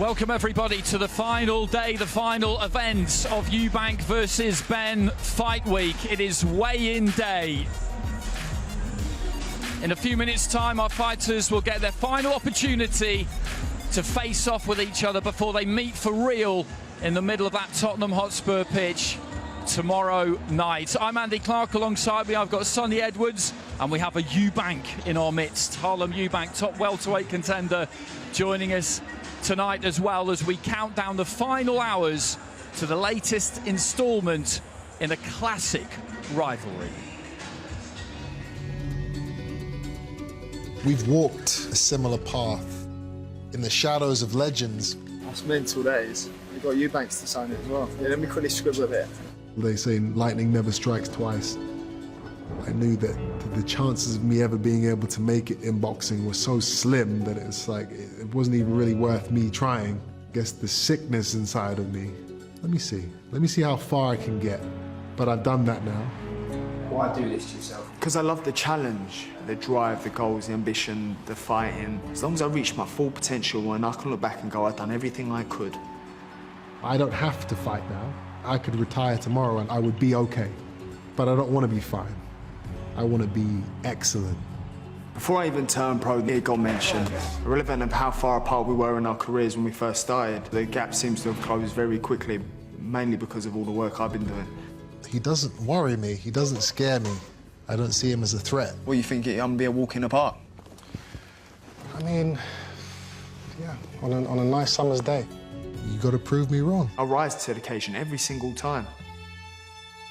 Welcome everybody to the final day, the final event of Eubank versus Benn fight week. It is weigh-in day. In a few minutes' time, our fighters will get their final opportunity to face off with each other before they meet for real in the middle of that Tottenham Hotspur pitch tomorrow night. I'm Andy Clarke. Alongside me, I've got Sonny Edwards, and we have a Eubank in our midst. Harlem Eubank, top welterweight contender, joining us tonight as well as we count down the final hours to the latest instalment in a classic rivalry. We've walked a similar path in the shadows of legends. That's mental, that is. We've got Eubanks to sign it as well. Yeah, let me quickly scribble a bit. They say lightning never strikes twice. I knew that the chances of me ever being able to make it in boxing were so slim that it's like, it wasn't even really worth me trying. I guess the sickness inside of me, let me see how far I can get. But I've done that now. Why do this to yourself? Because I love the challenge, the drive, the goals, the ambition, the fighting. As long as I reach my full potential and I can look back and go, I've done everything I could. I don't have to fight now. I could retire tomorrow and I would be okay. But I don't want to be fine. I want to be excellent. Before I even turned pro, it got mentioned. Irrelevant of how far apart we were in our careers when we first started, the gap seems to have closed very quickly, mainly because of all the work I've been doing. He doesn't worry me. He doesn't scare me. I don't see him as a threat. What, you think I'm going to be a walk in the park? I mean, yeah, on a nice summer's day. You got to prove me wrong. I rise to the occasion every single time.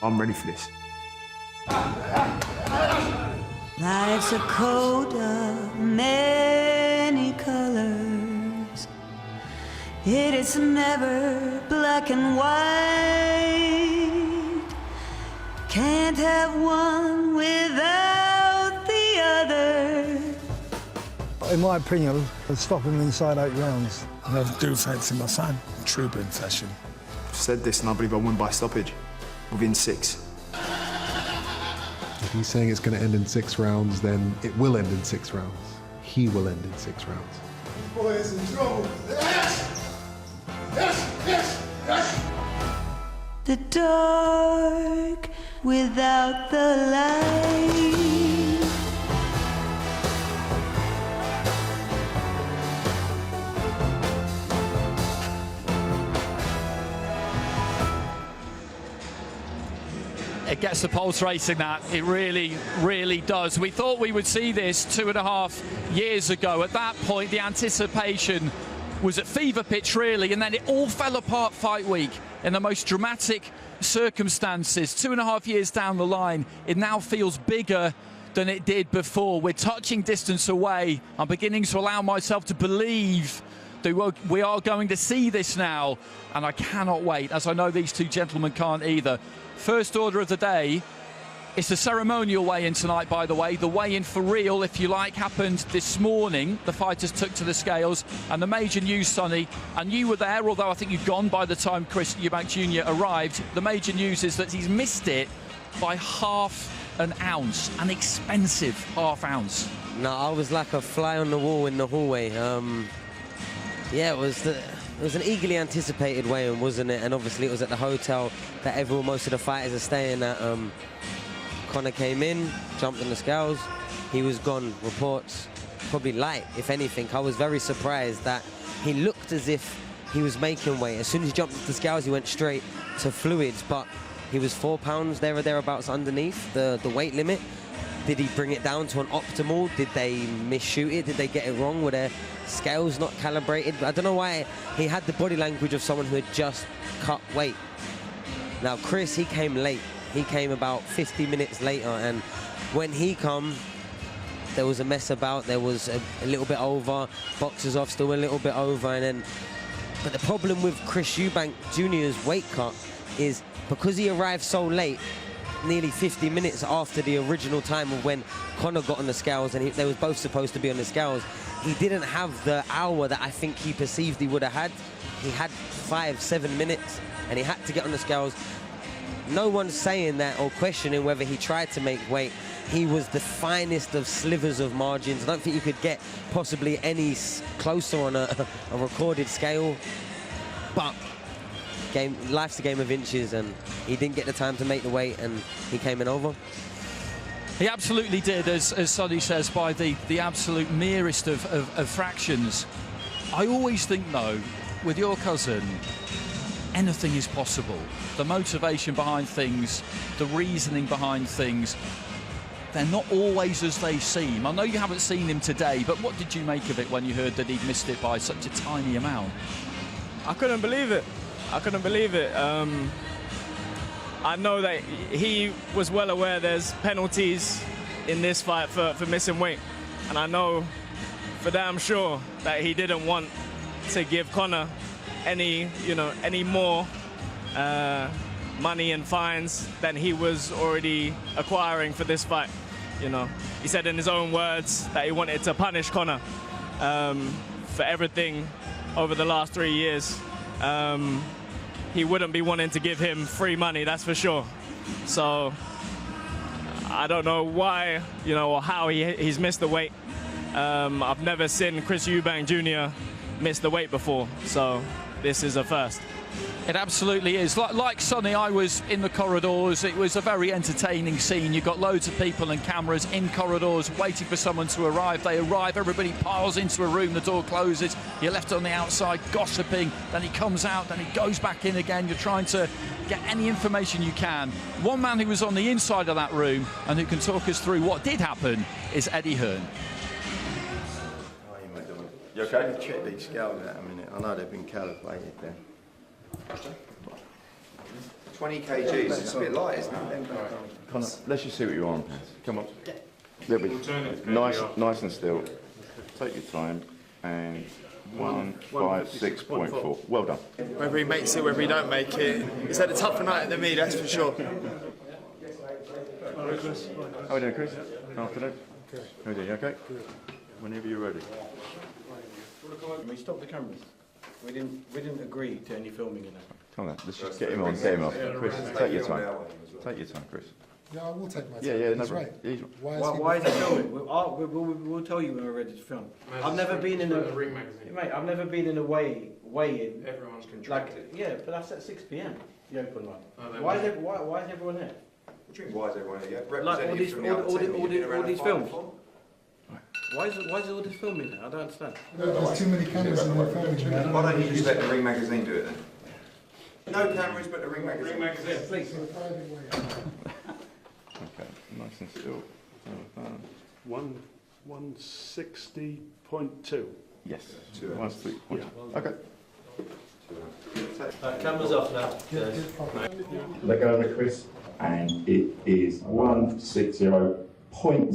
I'm ready for this. Life's a coat of many colors. It is never black and white. Can't have one without the other. In my opinion, I'd stop him inside 8 rounds. I do fancy my son, Trubin fashion. I've said this and I believe I'll win by stoppage within 6. If he's saying it's going to end in 6 rounds, then it will end in 6 rounds. He will end in 6 rounds. Boy is in trouble. Yes! Yes! Yes! Yes! The dark without the light. It gets the pulse racing, that. It really, really does. We thought we would see this 2.5 years ago. At that point, the anticipation was at fever pitch, really, and then it all fell apart fight week in the most dramatic circumstances. 2.5 years down the line, it now feels bigger than it did before. We're touching distance away. I'm beginning to allow myself to believe that we are going to see this now, and I cannot wait, as I know these two gentlemen can't either. First order of the day. It's a ceremonial weigh-in tonight, by the way. The weigh-in for real, if you like, happened this morning. The fighters took to the scales, and the major news, Sonny, and you were there, although I think you'd gone by the time Chris Eubank Jr. arrived. The major news is that he's missed it by ½ an ounce, an expensive ½ ounce. No, I was like a fly on the wall in the hallway. Yeah, it was an eagerly anticipated weigh-in, wasn't it? And obviously it was at the hotel that most of the fighters are staying at. Conor came in, jumped on the scales, he was gone. Reports probably light, if anything. I was very surprised that he looked as if he was making weight. As soon as he jumped off the scales, he went straight to fluids, but he was 4 pounds there or thereabouts underneath the weight limit. Did he bring it down to an optimal? Did they misshoot it? Did they get it wrong? Were their scales not calibrated? I don't know why he had the body language of someone who had just cut weight. Now, Chris, he came late. He came about 50 minutes later, and when he come, there was a mess about. There was a little bit over, boxers off, still a little bit over, and then. But the problem with Chris Eubank Jr.'s weight cut is because he arrived so late, nearly 50 minutes after the original time of when Conor got on the scales, and they were both supposed to be on the scales, he didn't have the hour that I think he perceived he would have had. He had 5-7 minutes, and he had to get on the scales. no one's saying that or questioning whether he tried to make weight. He was the finest of slivers of margins. I don't think you could get possibly any closer on a recorded scale. But life's a game of inches, and he didn't get the time to make the weight, and he came in over. He absolutely did, as Sonny says, by the absolute merest of fractions. I always think, though, with your cousin, anything is possible. The motivation behind things, the reasoning behind things, they're not always as they seem. I know you haven't seen him today, but what did you make of it when you heard that he'd missed it by such a tiny amount? I couldn't believe it. I couldn't believe it. I know that he was well aware there's penalties in this fight for missing weight. And I know for damn sure that he didn't want to give Conor any more money and fines than he was already acquiring for this fight. He said in his own words that he wanted to punish Conor for everything over the last 3 years. He wouldn't be wanting to give him free money, that's for sure. So I don't know why, or how he's missed the weight. I've never seen Chris Eubank Jr. miss the weight before, so this is a first. It absolutely is. Like Sonny, I was in the corridors. It was a very entertaining scene. You've got loads of people and cameras in corridors waiting for someone to arrive. They arrive, everybody piles into a room, the door closes. You're left on the outside gossiping. Then he comes out, then he goes back in again. You're trying to get any information you can. One man who was on the inside of that room and who can talk us through what did happen is Eddie Hearn. You okay? Check these scales out a minute. I know they've been calibrated then. 20 kgs, it's a bit light, isn't it? Conor, let's just see what you're on, Paz. Come on. Little bit. Nice and still. Take your time. And 156.4. Well done. Whether he makes it, whether he don't make it, he's had a tougher night than me, that's for sure. How are we doing, Chris? Afternoon. How are we doing? Okay? Whenever you're ready. Can we stop the cameras? We didn't agree to any filming in that. Come on, let's just get him on. Get him on. Chris, take your time. Take your time, Chris. Yeah, I will take my time. Yeah, He's no, right. Why is he filming? We'll tell you when we're ready to film. I've never been in a ring magazine. Mate, I've never been in a weigh-in. Everyone's contracted. Yeah, but that's at 6 p.m. The open one. Why is everyone there? What do you mean, why is everyone here? Like all these films. Why is all this filming there? I don't understand. There's too many cameras in there filming. Why don't you just let the Ring magazine do it then? No cameras, but the Ring magazine. Ring magazine, please. Okay, nice and still. 160.2. Yes. 160.2. Okay. Cameras off now. Let go of it, Chris. And it is 160.05.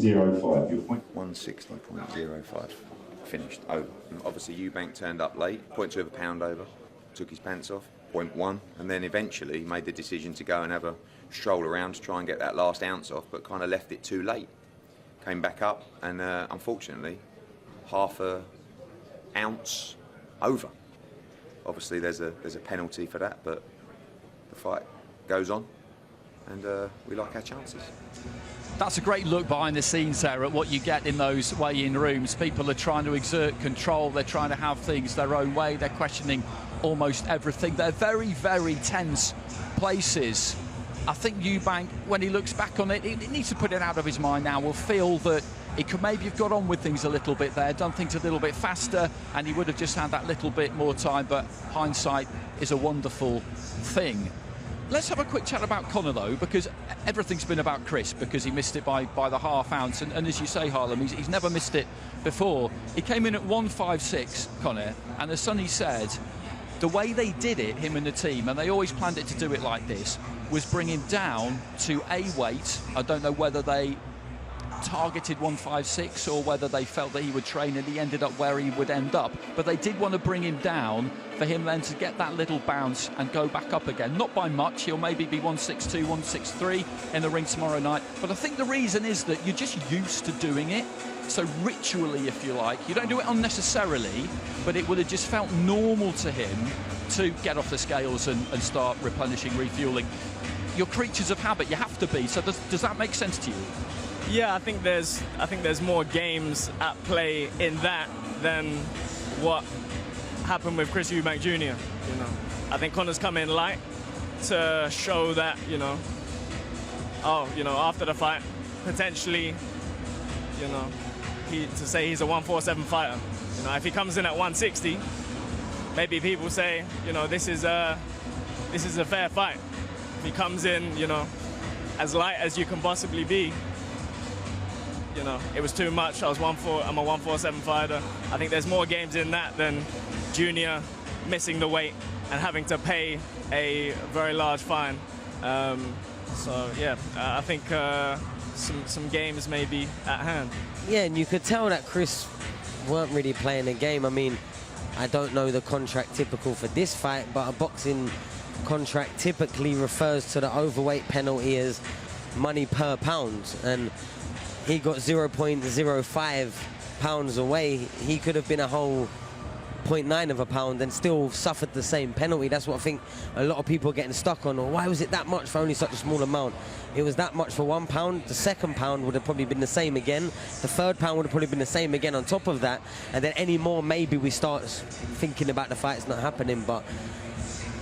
Your point. 160.05. Finished. Over. Obviously, Eubank turned up late. 0.2 of a pound over. Took his pants off. 0.1. And then eventually made the decision to go and have a stroll around to try and get that last ounce off, but kind of left it too late. Came back up and unfortunately half a ounce over. Obviously there's a penalty for that, but the fight goes on and we like our chances. That's a great look behind the scenes there at what you get in those weigh-in rooms. People are trying to exert control. They're trying to have things their own way. They're questioning almost everything. They're very, very tense places. I think Eubank, when he looks back on it, he needs to put it out of his mind now. Will feel that he could maybe have got on with things a little bit there, done things a little bit faster, and he would have just had that little bit more time. But hindsight is a wonderful thing. Let's have a quick chat about Conor, though, because everything's been about Chris, because he missed it by the half ounce. And as you say, Harlem, he's never missed it before. He came in at 156, Conor, and as Sonny said, the way they did it, him and the team, and they always planned it to do it like this, was bring him down to a weight. I don't know whether they targeted 156 or whether they felt that he would train and he ended up where he would end up, but they did want to bring him down for him then to get that little bounce and go back up again. Not by much. He'll maybe be 162, 163 in the ring tomorrow night, but I think the reason is that you're just used to doing it. So ritually, if you like, you don't do it unnecessarily, but it would have just felt normal to him to get off the scales and start replenishing, refueling. you're creatures of habit. You have to be. So does that make sense to you? Yeah, I think there's more games at play in that than what happened with Chris Eubank Jr. You know, I think Conor's come in light to show that, you know, after the fight, potentially, you know, to say he's a 147 fighter. You know, if he comes in at 160, maybe people say, you know, this is a fair fight. If he comes in, you know, as light as you can possibly be, you know, it was too much. I'm a 147 fighter. I think there's more games in that than Junior missing the weight and having to pay a very large fine. So yeah, I think some games may be at hand. Yeah, and you could tell that Chris weren't really playing a game. I mean, I don't know the contract typical for this fight, but a boxing contract typically refers to the overweight penalty as money per pound, and he got 0.05 pounds away. He could have been a whole 0.9 of a pound and still suffered the same penalty. That's what I think a lot of people are getting stuck on. Or why was it that much for only such a small amount? It was that much for 1 pound. The second pound would have probably been the same again. The third pound would have probably been the same again on top of that. And then any more, maybe we start thinking about the fight's not happening. But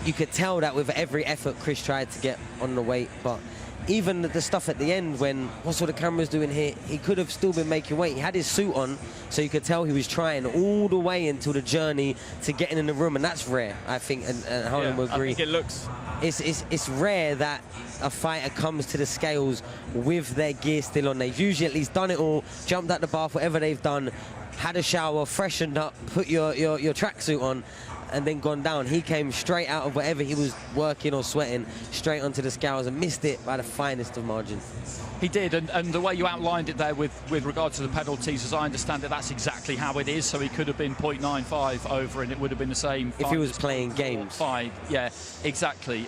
you could tell that with every effort Chris tried to get on the weight. But even the stuff at the end when, what's all the cameras doing here, he could have still been making weight. He had his suit on, so you could tell he was trying all the way until the journey to getting in the room, and that's rare, I think, and Harlan will agree. I think it looks... It's rare that a fighter comes to the scales with their gear still on. They've usually at least done it all, jumped out the bath, whatever they've done, had a shower, freshened up, put your tracksuit on, and then gone down. He came straight out of whatever he was working or sweating, straight onto the scales and missed it by the finest of margins. He did, and the way you outlined it there with regard to the penalties, as I understand it, that's exactly how it is. So he could have been 0.95 over, and it would have been the same. If he was playing games. 5, yeah, exactly.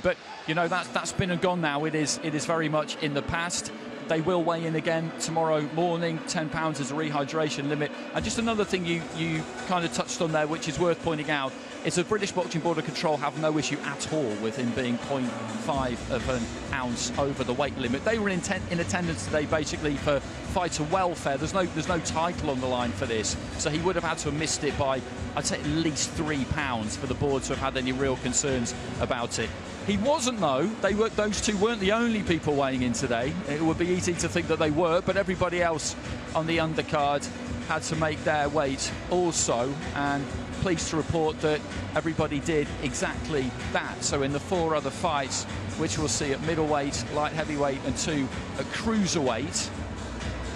But you know, that's been and gone now. It is very much in the past. They will weigh in again tomorrow morning. £10 is a rehydration limit. And just another thing you kind of touched on there, which is worth pointing out, is the British Boxing Board of Control have no issue at all with him being 0.5 of an ounce over the weight limit. They were in attendance today basically for fighter welfare. There's no title on the line for this, so he would have had to have missed it by, I'd say, at least £3 for the board to have had any real concerns about it. He wasn't, though. Those two weren't the only people weighing in today. It would be easy to think that they were, but everybody else on the undercard had to make their weight also, and pleased to report that everybody did exactly that. So in the 4 other fights, which we'll see at middleweight, light heavyweight and 2 at cruiserweight,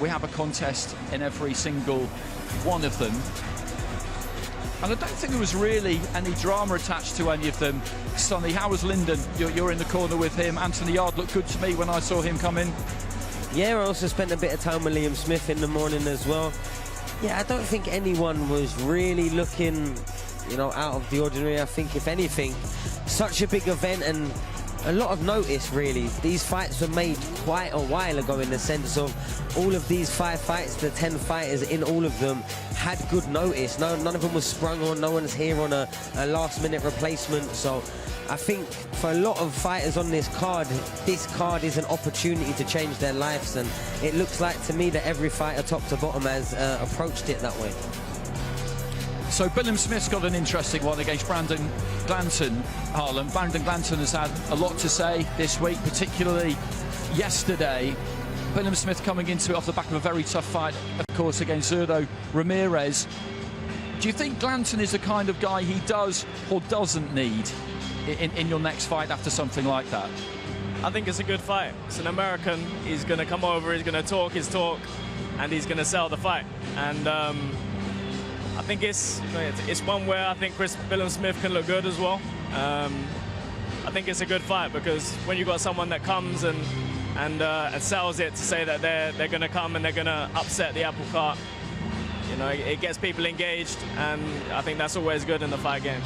we have a contest in every single one of them. And I don't think there was really any drama attached to any of them. Sonny, how was Lyndon? You're in the corner with him. Anthony Yarde looked good to me when I saw him come in. Yeah, I also spent a bit of time with Billiam-Smith in the morning as well. Yeah, I don't think anyone was really looking, you know, out of the ordinary. I think, if anything, such a big event and a lot of notice, really. These fights were made quite a while ago in the sense of all of these 5 fights, the 10 fighters in all of them had good notice. None of them was sprung on. No one's here on a last-minute replacement. So I think for a lot of fighters on this card is an opportunity to change their lives, and it looks like to me that every fighter top to bottom has approached it that way. So Billiam-Smith's got an interesting one against Brandon Glanton, Harlan. Brandon Glanton has had a lot to say this week, particularly yesterday. Billiam-Smith coming into it off the back of a very tough fight, of course, against Zurdo Ramirez. Do you think Glanton is the kind of guy he does or doesn't need in your next fight after something like that? I think it's a good fight. It's an American. He's going to come over, he's going to talk his talk, and he's going to sell the fight. And I think it's one where I think Billiam-Smith can look good as well. I think it's a good fight because when you've got someone that comes and sells it to say that they're going to come and they're going to upset the apple cart, you know, it gets people engaged, and I think that's always good in the fight game.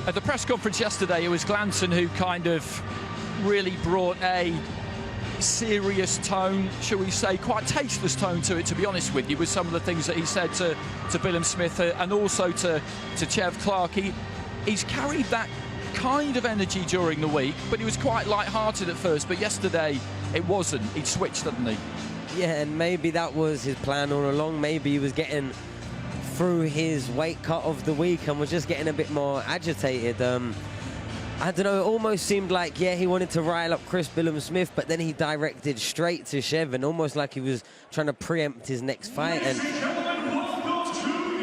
At the press conference yesterday, it was Glanton who kind of really brought a serious tone, shall we say, quite tasteless tone to it, to be honest with you, with some of the things that he said to Billiam-Smith and also to Chev Clarke. He's carried that kind of energy during the week, but he was quite light-hearted at first. But yesterday, it wasn't. He'd switched, hadn't he? Yeah, and maybe that was his plan all along. Maybe he was getting through his weight cut of the week and was just getting a bit more agitated. I don't know, it almost seemed like, yeah, he wanted to rile up Chris Billiam-Smith, but then he directed straight to Shevin, almost like he was trying to preempt his next fight. And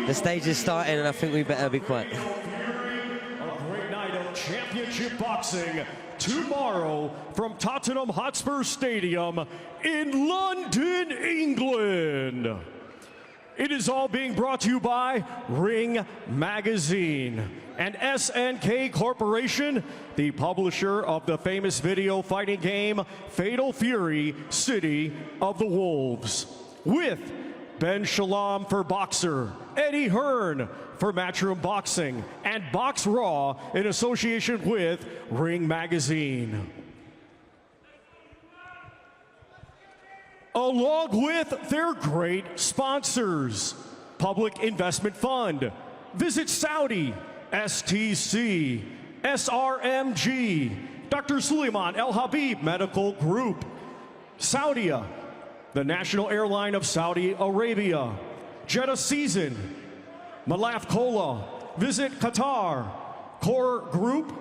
the stage is starting, and I think we better be quiet. A great night of championship boxing tomorrow from Tottenham Hotspur Stadium in London, England. It is all being brought to you by Ring Magazine and SNK Corporation, the publisher of the famous video fighting game Fatal Fury, City of the Wolves. With Ben Shalom for Boxer, Eddie Hearn for Matchroom Boxing, and Box Raw in association with Ring Magazine. Along with their great sponsors, Public Investment Fund, Visit Saudi, STC, SRMG, Dr. Suleiman El Habib Medical Group, Saudia, the national airline of Saudi Arabia, Jeddah Season, Malaf Cola, Visit Qatar, Core Group,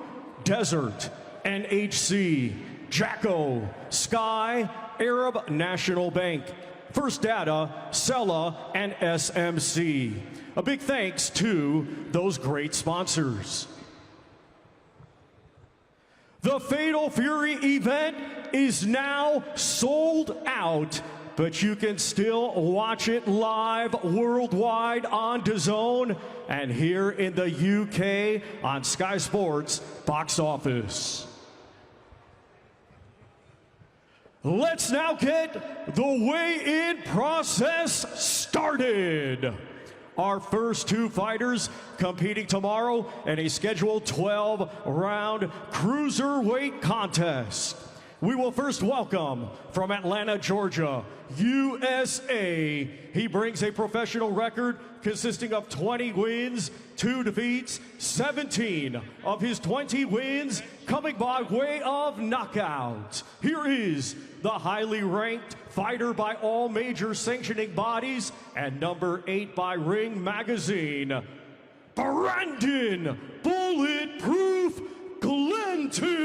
Desert, NHC, Jacko, Sky, Arab National Bank, First Data, Sella, and SMC. A big thanks to those great sponsors. The Fatal Fury event is now sold out, but you can still watch it live worldwide on DAZN and here in the UK on Sky Sports Box Office. Let's now get the weigh-in process started. Our first two fighters competing tomorrow in a scheduled 12-round cruiserweight contest. We will first welcome from Atlanta, Georgia, USA. He brings a professional record consisting of 20 wins, 2 defeats, 17 of his 20 wins coming by way of knockout. Here is the highly ranked fighter by all major sanctioning bodies and number 8 by Ring Magazine, Brandon Bulletproof Glanton.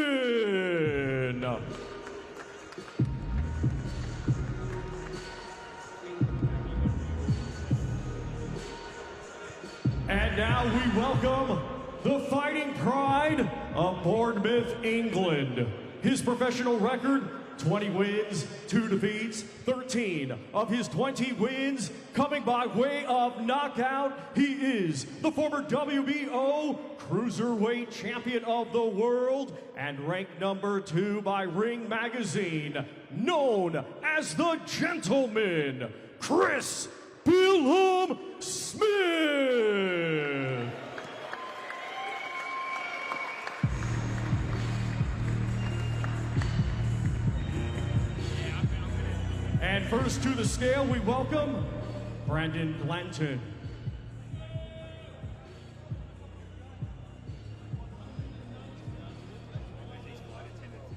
And now we welcome the fighting pride of Bournemouth, England. His professional record, 20 wins, 2 defeats, 13 of his 20 wins coming by way of knockout. He is the former WBO Cruiserweight Champion of the World and ranked number 2 by Ring Magazine, known as the Gentleman, Chris Billiam-Smith. And first to the scale, we welcome Brandon Glanton.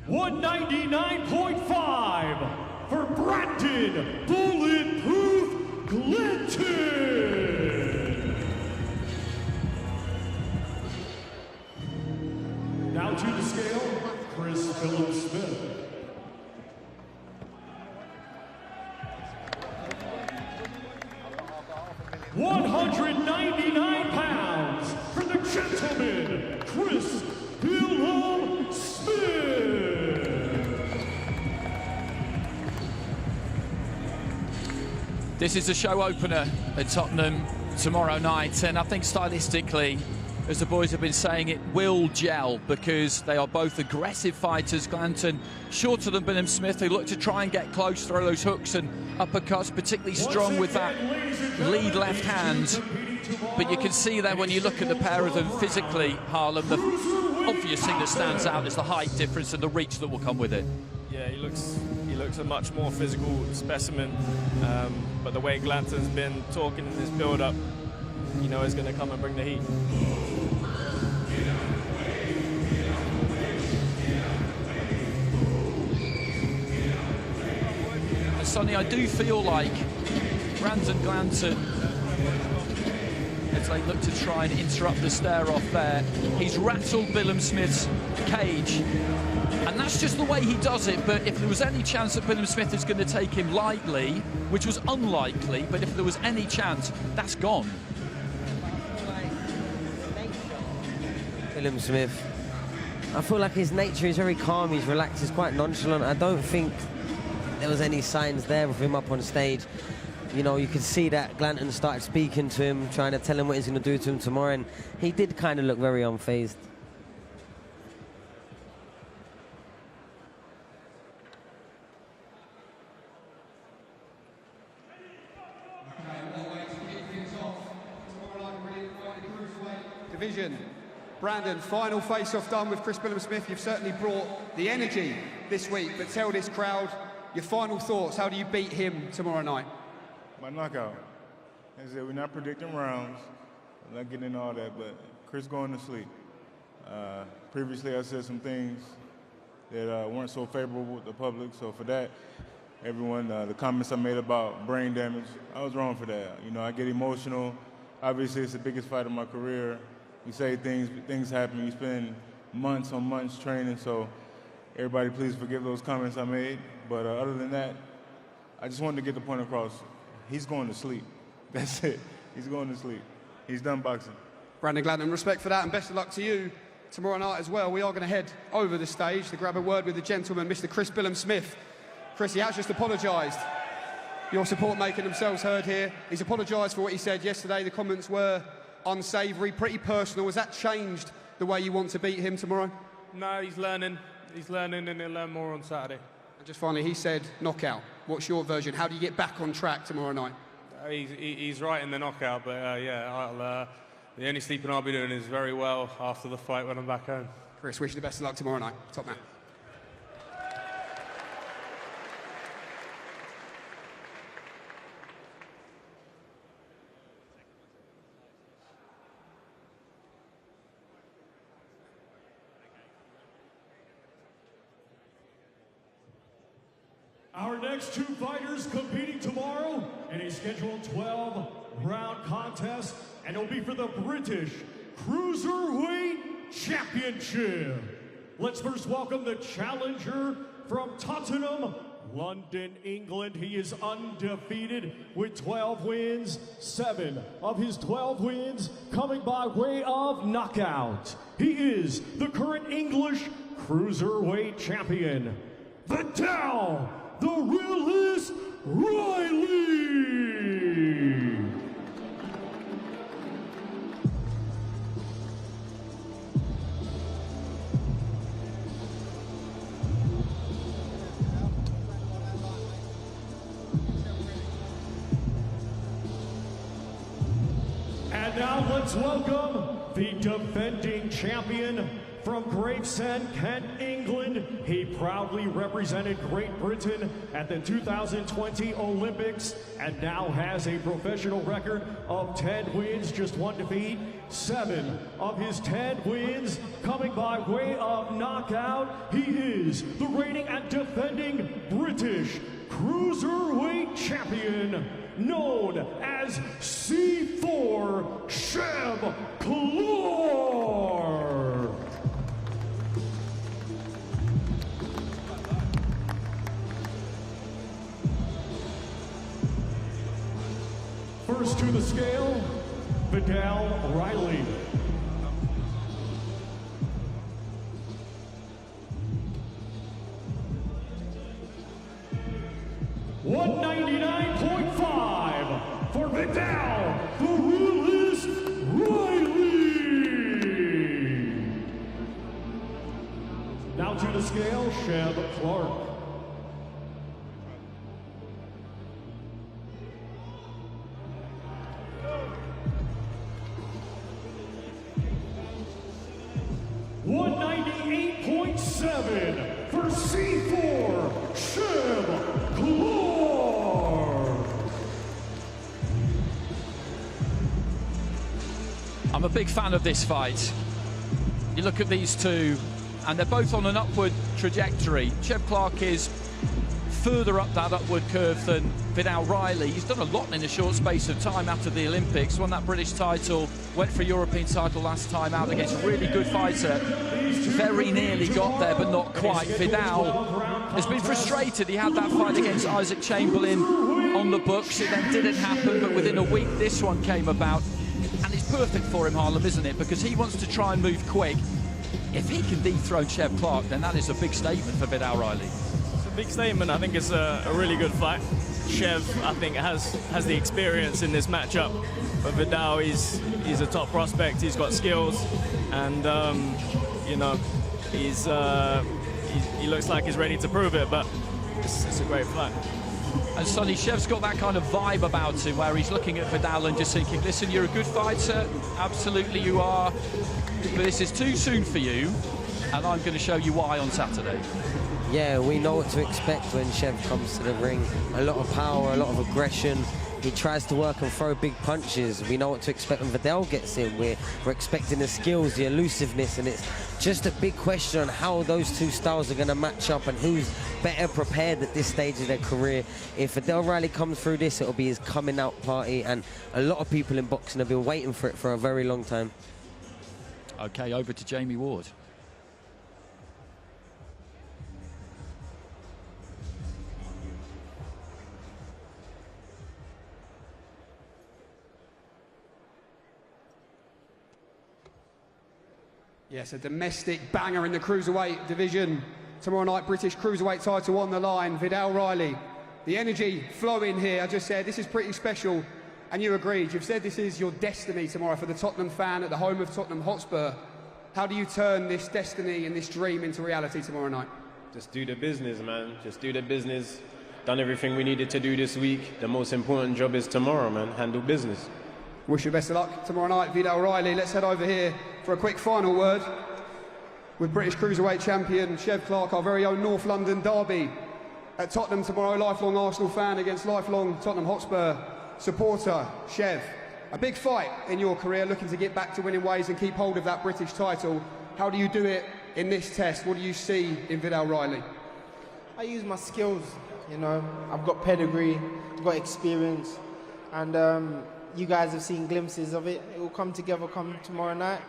$199.5 for Brandon Bulletproof Glanton. Now to the scale, Chris Billiam-Smith. £199 for the Gentleman, Chris Billiam-Smith. This is the show opener at Tottenham tomorrow night, and I think stylistically, as the boys have been saying, it will gel because they are both aggressive fighters. Glanton shorter than Billiam-Smith, who look to try and get close, throw those hooks and uppercuts, particularly strong with that lead left hand. But you can see there when you look at the pair of them physically, Harlem, the obvious thing that stands out is the height difference and the reach that will come with it. Yeah, he looks a much more physical specimen, but the way Glanton's been talking in this build-up, you know, he's going to come and bring the heat. Sonny, I do feel like Brandon Glanton, as they look to try and interrupt the stare-off there, he's rattled Billiam-Smith's cage. And that's just the way he does it, but if there was any chance that Billiam-Smith is going to take him lightly, which was unlikely, but if there was any chance, that's gone. Billiam-Smith, I feel like his nature is very calm, he's relaxed, he's quite nonchalant. I don't think there was any signs there of him up on stage. You know, you could see that Glanton started speaking to him, trying to tell him what he's going to do to him tomorrow, and he did kind of look very unfazed. Division. Brandon, final face-off done with Chris Billiam-Smith. You've certainly brought the energy this week, but tell this crowd your final thoughts. How do you beat him tomorrow night? By knockout. As I said, we're not predicting rounds. I'm not getting into all that, but Chris going to sleep. Previously, I said some things that weren't so favorable with the public, so for that, everyone, the comments I made about brain damage, I was wrong for that. You know, I get emotional. Obviously, it's the biggest fight of my career. You say things happen. You spend months on months training, so everybody please forgive those comments I made. But other than that, I just wanted to get the point across. He's going to sleep. That's it. He's going to sleep. He's done boxing. Brandon Glanton, respect for that, and best of luck to you tomorrow night as well. We are going to head over the stage to grab a word with the gentleman, Mr. Chris Billiam-Smith. Chris, he has just apologised. Your support making themselves heard here. He's apologised for what he said yesterday. The comments were unsavoury, pretty personal. Has that changed the way you want to beat him tomorrow? No, he's learning. He's learning, and he'll learn more on Saturday. And just finally, he said knockout. What's your version? How do you get back on track tomorrow night? He's right in the knockout, but yeah, the only sleeping I'll be doing is very well after the fight when I'm back home. Chris, wish you the best of luck tomorrow night. Top man. Our next two fighters competing tomorrow in a scheduled 12-round contest, and it'll be for the British Cruiserweight Championship. Let's first welcome the challenger from Tottenham, London, England. He is undefeated with 12 wins, 7 of his 12 wins coming by way of knockout. He is the current English Cruiserweight Champion, Vidal the Realist Riley. And now let's welcome the defending champion from Gravesend, Kent, England. He proudly represented Great Britain at the 2020 Olympics and now has a professional record of 10 wins, just 1 defeat. 7 of his 10 wins coming by way of knockout. He is the reigning and defending British Cruiserweight Champion, known as C4 Sheb Clarke. First to the scale, Vidal Riley. $199.5 for Vidal the Realist Riley. Now to the scale, Sheb Clarke. $198.7 for C4 Sheb Clarke. I'm a big fan of this fight. You look at these two, and they're both on an upward trajectory. Sheb Clarke is further up that upward curve than Vidal Riley. He's done a lot in a short space of time after the Olympics. Won that British title, went for a European title last time out against a really good fighter. Very nearly got there, but not quite. Vidal has been frustrated. He had that fight against Isaac Chamberlain on the books. It then didn't happen, but within a week this one came about. And it's perfect for him, Harlem, isn't it? Because he wants to try and move quick. If he can dethrone Chev Clarke, then that is a big statement for Vidal Riley. It's a big statement. I think it's a really good fight. Chev, I think, has the experience in this matchup. But Vidal, he's a top prospect. He's got skills. And, you know, he looks like he's ready to prove it. But it's a great fight. And Sonny, Chev's got that kind of vibe about him where he's looking at Vidal and just thinking, listen, you're a good fighter, absolutely you are, but this is too soon for you, and I'm going to show you why on Saturday. Yeah, we know what to expect when Chev comes to the ring. A lot of power, a lot of aggression. He tries to work and throw big punches. We know what to expect when Vidal gets in. We're expecting the skills, the elusiveness, and it's just a big question on how those two styles are going to match up and who's better prepared at this stage of their career. If Vidal Riley comes through this, it'll be his coming out party, and a lot of people in boxing have been waiting for it for a very long time. Okay, over to Jamie Ward. Yes, a domestic banger in the cruiserweight division. Tomorrow night, British cruiserweight title on the line. Vidal Riley. The energy flowing here. I just said this is pretty special, and you agreed. You've said this is your destiny tomorrow for the Tottenham fan at the home of Tottenham Hotspur. How do you turn this destiny and this dream into reality tomorrow night? Just do the business, man. Just do the business. Done everything we needed to do this week. The most important job is tomorrow, man. Handle business. Wish you best of luck tomorrow night, Vidal Riley. Let's head over here for a quick final word with British Cruiserweight champion Chev Clarke, our very own North London derby at Tottenham tomorrow. Lifelong Arsenal fan against lifelong Tottenham Hotspur supporter. Chev, a big fight in your career, looking to get back to winning ways and keep hold of that British title. How do you do it in this test? What do you see in Vidal Riley? I use my skills, you know. I've got pedigree, I've got experience, and you guys have seen glimpses of it. It will come together come tomorrow night,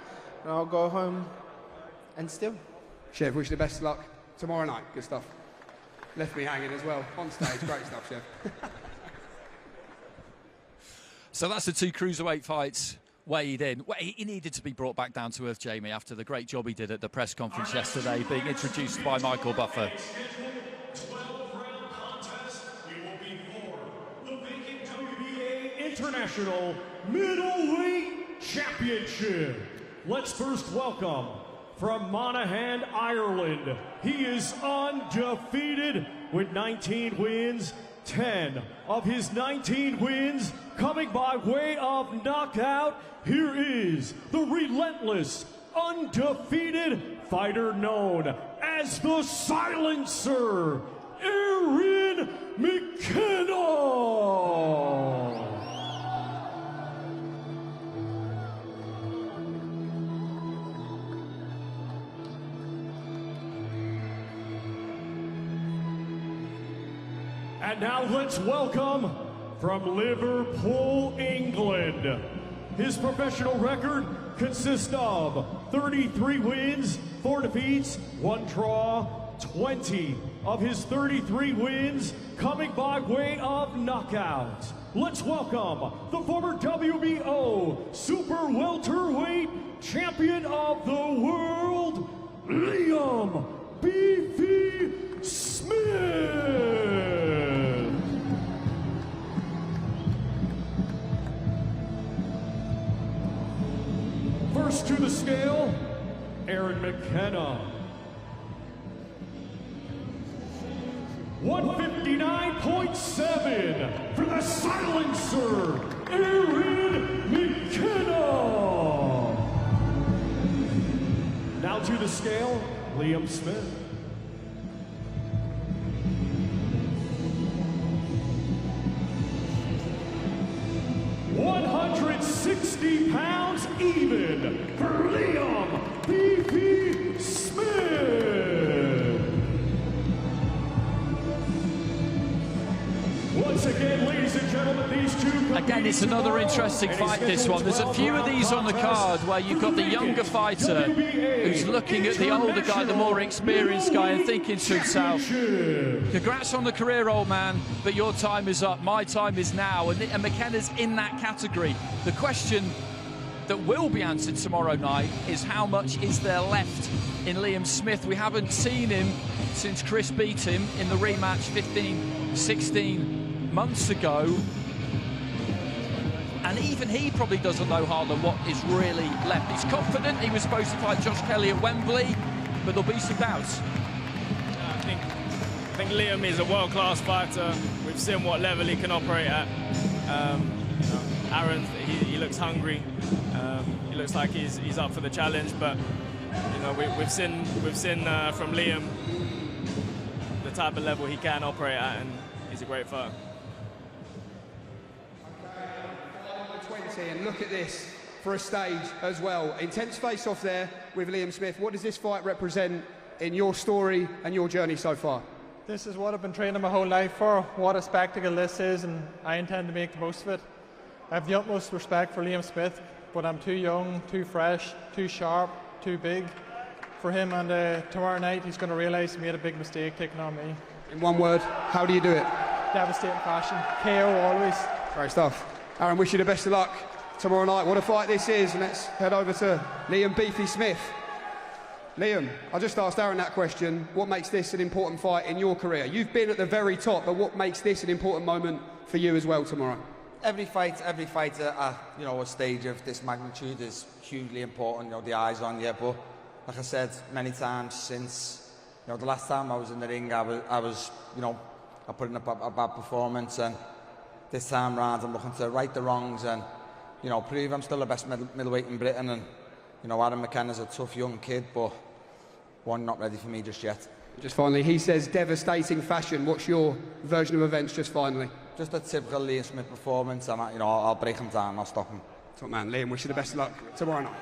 and I'll go home and still. Chev, wish you the best of luck tomorrow night. Good stuff. Left me hanging as well on stage. Great stuff, Chev. So that's the two cruiserweight fights weighed in. Well, he needed to be brought back down to earth, Jamie, after the great job he did at the press conference yesterday, being introduced by Michael Buffer. International Middleweight Championship. Let's first welcome from Monaghan, Ireland. He is undefeated with 19 wins, 10 of his 19 wins coming by way of knockout. Here is the relentless, undefeated fighter known as the Silencer, McKenna. And now let's welcome from Liverpool, England. His professional record consists of 33 wins, 4 defeats, 1 draw, 20 of his 33 wins coming by way of knockout. Let's welcome the former WBO Super Welterweight Champion of the World, Liam "Beefy" Smith. First to the scale, Aaron McKenna. 159.7 for the Silencer, Aaron McKenna. Now to the scale, Liam Smith. 160 pounds even for Liam "Beefy" Smith. once again, ladies and gentlemen, these two. Again, it's another interesting fight, this one. There's a few of these on the card where you've got the younger fighter who's looking at the older guy, the more experienced guy, and thinking to himself, congrats on the career, old man, but your time is up. My time is now. And McKenna's in that category. The question that will be answered tomorrow night is how much is there left in Liam Smith? We haven't seen him since Chris beat him in the rematch 15, 16 months ago. And even he probably doesn't know, Harlan, what is really left. He's confident. He was supposed to fight Josh Kelly at Wembley, but there'll be some doubts. I think Liam is a world-class fighter. We've seen what level he can operate at. Aaron, he looks hungry. He looks like he's up for the challenge, but we've seen from Liam the type of level he can operate at, and he's a great fighter. 20, and look at this for a stage as well. Intense face-off there with Liam Smith. What does this fight represent in your story and your journey so far? This is what I've been training my whole life for. What a spectacle this is, and I intend to make the most of it. I have the utmost respect for Liam Smith, but I'm too young, too fresh, too sharp, too big for him, and tomorrow night he's going to realise he made a big mistake taking on me. In one word, how do you do it? Devastating fashion. KO always. Great stuff. Aaron, wish you the best of luck tomorrow night. What a fight this is, and let's head over to Liam Beefy Smith. Liam, I just asked Aaron that question. What makes this an important fight in your career? You've been at the very top, but what makes this an important moment for you as well tomorrow? Every fight at a stage of this magnitude is hugely important. The eyes on you. But like I said many times since, the last time I was in the ring, I put in a bad performance, and this time round I'm looking to right the wrongs and prove I'm still the best middleweight in Britain. And Adam McKenna's a tough young kid, but one not ready for me just yet. Just finally, he says devastating fashion. What's your version of events just finally? Just a typical Liam Smith performance. I'll break him down, I'll stop him. Top man, Liam, wish you the best of luck tomorrow night.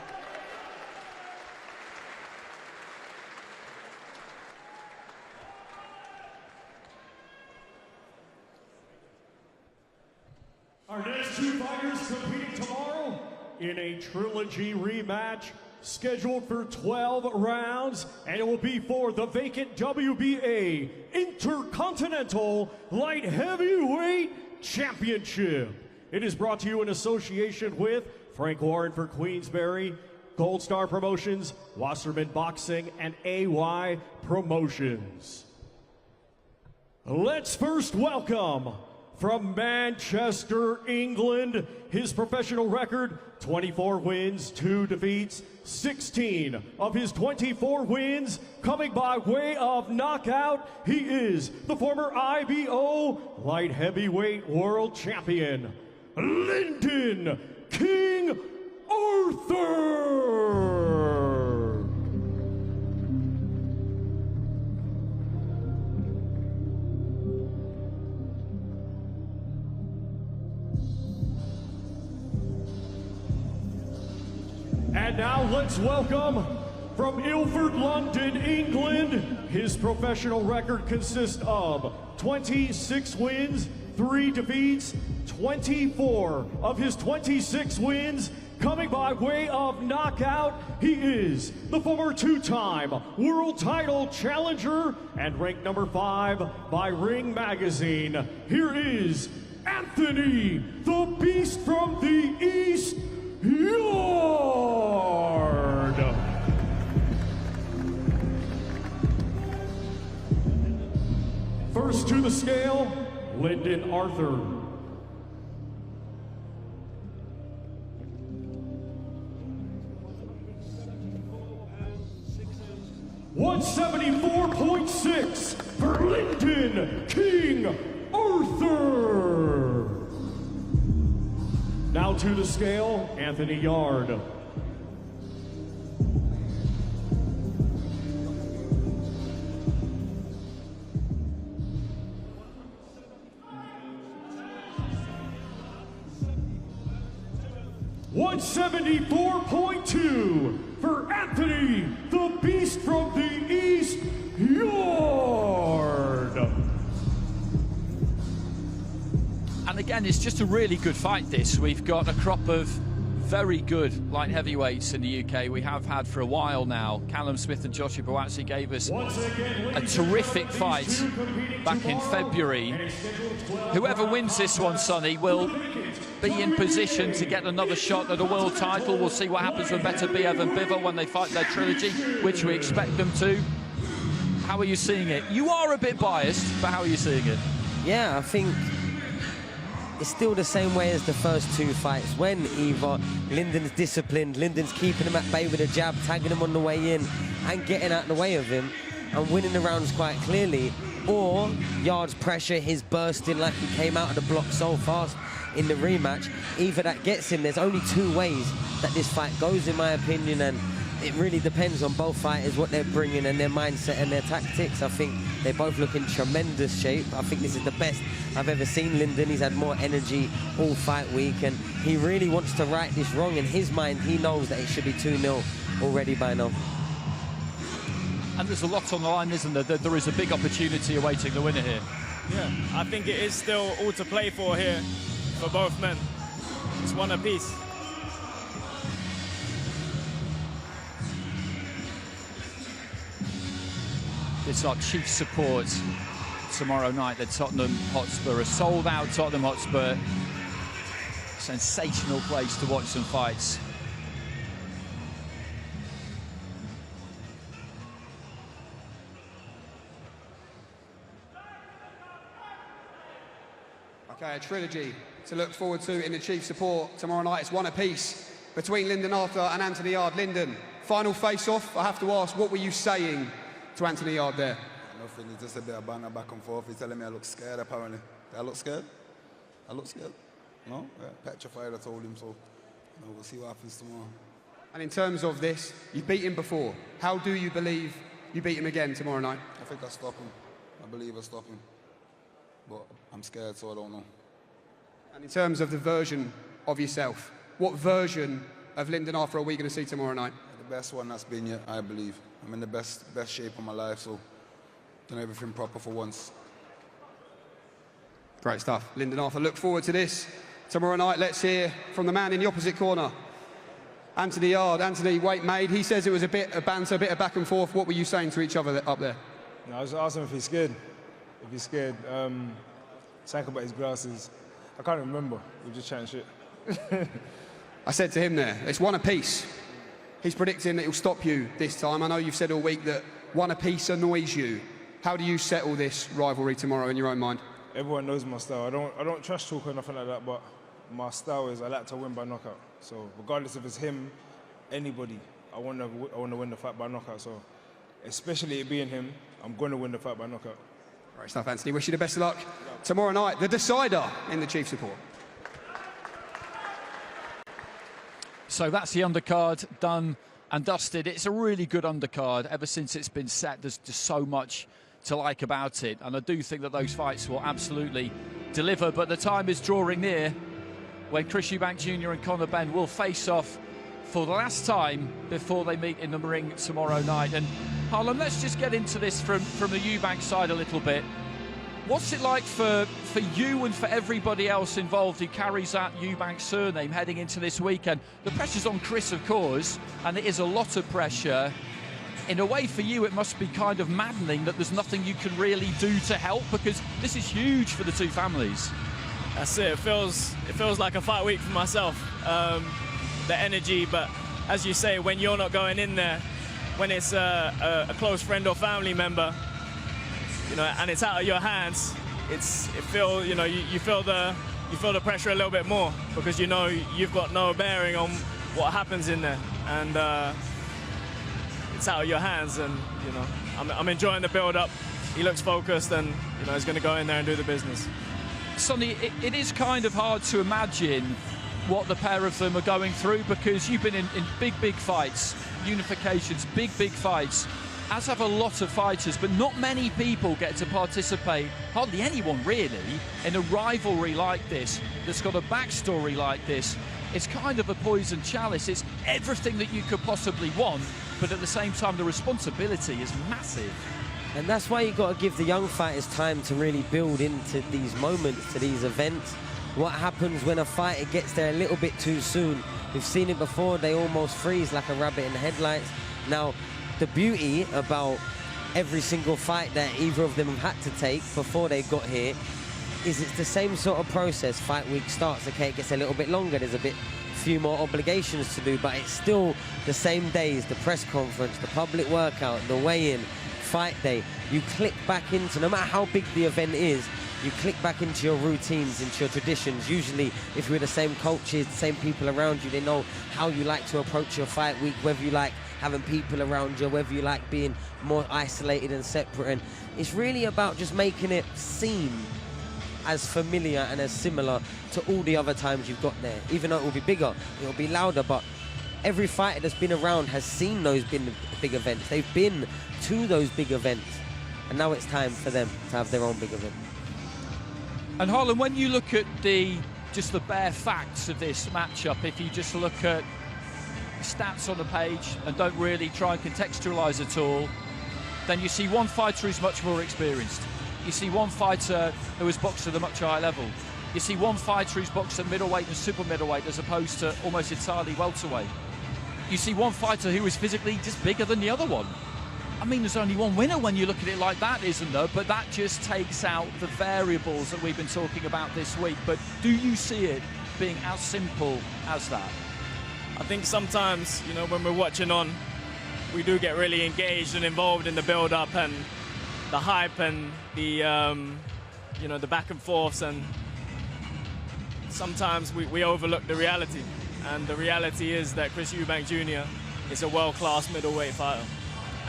Our next two fighters competing tomorrow in a trilogy rematch scheduled for 12 rounds, and it will be for the vacant WBA Intercontinental Light Heavyweight Championship. It is brought to you in association with Frank Warren for Queensberry, Gold Star Promotions, Wasserman Boxing, and AY Promotions. Let's first welcome, from Manchester, England, his professional record, 24 wins, 2 defeats, 16 of his 24 wins coming by way of knockout. He is the former IBO Light Heavyweight World Champion, Lyndon King Arthur. And now let's welcome, from Ilford, London, England, his professional record consists of 26 wins, 3 defeats, 24 of his 26 wins coming by way of knockout. He is the former 2-time world title challenger and ranked number 5 by Ring Magazine. Here is Anthony, the Beast from the East, Yarde. First to the scale, Lyndon Arthur. $174.6 for Lyndon King Arthur. Now to the scale, Anthony Yarde. $174.2 for Anthony, the Beast from the East, Yarde. And again, it's just a really good fight, this. We've got a crop of very good light heavyweights in the UK. We have had for a while now. Callum Smith and Joshua Boatsi gave us a terrific fight back in February. Whoever wins this one, Sonny, will be in position to get another shot at a world title. We'll see what happens with Beterbiev and Bivol when they fight their trilogy, which we expect them to. How are you seeing it? You are a bit biased, but how are you seeing it? Yeah, I think it's still the same way as the first two fights. When either Lyndon's disciplined, Lyndon's keeping him at bay with a jab, tagging him on the way in and getting out of the way of him and winning the rounds quite clearly, or Yarde's pressure, his bursting like he came out of the block so fast in the rematch. Either that gets him. There's only two ways that this fight goes, in my opinion, and it really depends on both fighters, what they're bringing and their mindset and their tactics. I think they both look in tremendous shape. I think this is the best I've ever seen Lyndon. He's had more energy all fight week, and he really wants to right this wrong. In his mind, he knows that it should be 2-0 already by now. And there's a lot on the line, isn't there? There is a big opportunity awaiting the winner here. Yeah, I think it is still all to play for here for both men. It's one apiece. It's our chief support tomorrow night at Tottenham Hotspur, a sold-out Tottenham Hotspur. Sensational place to watch some fights. Okay, a trilogy to look forward to in the chief support tomorrow night. It's one apiece between Lyndon Arthur and Anthony Yarde. Lyndon, final face-off. I have to ask, what were you saying to Anthony Yarde there? Nothing, it's just a bit of banter back and forth. He's telling me I look scared, apparently. I look scared? I look scared? No? Yeah, petrified, I told him, so you know, we'll see what happens tomorrow. And in terms of this, you've beat him before. How do you believe you beat him again tomorrow night? I think I stop him. I believe I stop him. But I'm scared, so I don't know. And in terms of the version of yourself, what version of Lyndon Arthur are we going to see tomorrow night? The best one that's been yet, I believe. I'm in the best shape of my life, so done everything proper for once. Great stuff. Lyndon Arthur, look forward to this tomorrow night. Let's hear from the man in the opposite corner, Anthony Yarde. Anthony, weight made. He says it was a bit of banter, a bit of back and forth. What were you saying to each other up there? No, I was asking him if he's scared. If he's scared. Talking about his glasses. I can't remember. We were just chatting shit. I said to him there, it's one apiece. He's predicting that he'll stop you this time. I know you've said all week that one apiece annoys you. How do you settle this rivalry tomorrow in your own mind? Everyone knows my style. I don't trash talk or nothing like that, but my style is I like to win by knockout. So regardless if it's him, anybody, I want to win the fight by knockout. So especially it being him, I'm going to win the fight by knockout. Great stuff, Anthony. Wish you the best of luck tomorrow night. The decider in the chief support. So that's the undercard done and dusted. It's a really good undercard. Ever since it's been set, there's just so much to like about it. And I do think that those fights will absolutely deliver. But the time is drawing near when Chris Eubank Jr. and Conor Benn will face off for the last time before they meet in the ring tomorrow night. And Harlem, let's just get into this from the Eubank side a little bit. What's it like for you and for everybody else involved who carries that Eubank surname heading into this weekend? The pressure's on Chris, of course, and it is a lot of pressure. In a way, for you, it must be kind of maddening that there's nothing you can really do to help, because this is huge for the two families. That's it. It feels like a fight week for myself. The energy, but as you say, when you're not going in there, when it's a close friend or family member, you know, and it's out of your hands, you feel the pressure a little bit more, because you know you've got no bearing on what happens in there, and it's out of your hands. And you know, I'm enjoying the build-up. He looks focused, and you know he's going to go in there and do the business. Sonny, it is kind of hard to imagine what the pair of them are going through, because you've been in big fights, unifications, big fights, as have a lot of fighters, but not many people get to participate, hardly anyone really, in a rivalry like this that's got a backstory like this. It's kind of a poison chalice. It's everything that you could possibly want, but at the same time the responsibility is massive. And that's why you've got to give the young fighters time to really build into these moments, to these events. what happens when a fighter gets there a little bit too soon. We've seen it before, they almost freeze like a rabbit in the headlights. Now, the beauty about every single fight that either of them have had to take before they got here is it's the same sort of process. Fight week starts, okay, it gets a little bit longer, there's a few more obligations to do, but it's still the same days, the press conference, the public workout, the weigh-in, fight day. You click back into, no matter how big the event is, you click back into your routines, into your traditions. Usually, if you're the same coaches, the same people around you, they know how you like to approach your fight week, whether you like having people around you, whether you like being more isolated and separate. And it's really about just making it seem as familiar and as similar to all the other times you've got there. Even though it will be bigger, it will be louder, but every fighter that's been around has seen those big events. They've been to those big events, and now it's time for them to have their own big event. And Harlan, when you look at just the bare facts of this matchup, if you just look at stats on the page and don't really try and contextualise at all, then you see one fighter who's much more experienced. You see one fighter who has boxed at a much higher level. You see one fighter who's boxed at middleweight and super middleweight as opposed to almost entirely welterweight. You see one fighter who is physically just bigger than the other one. I mean, there's only one winner when you look at it like that, isn't there? But that just takes out the variables that we've been talking about this week. But do you see it being as simple as that? I think sometimes, you know, when we're watching on, we do get really engaged and involved in the build-up and the hype and the, you know, the back and forths, and sometimes we overlook the reality. And the reality is that Chris Eubank Jr. is a world-class middleweight fighter.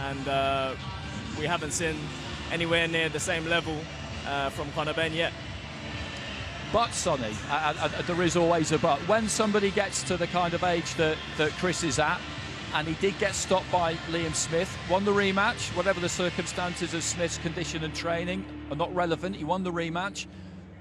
And we haven't seen anywhere near the same level from Benn yet. But, Sonny, there is always a but. When somebody gets to the kind of age that Chris is at, and he did get stopped by Billiam-Smith, won the rematch, whatever the circumstances of Smith's condition and training are not relevant, he won the rematch.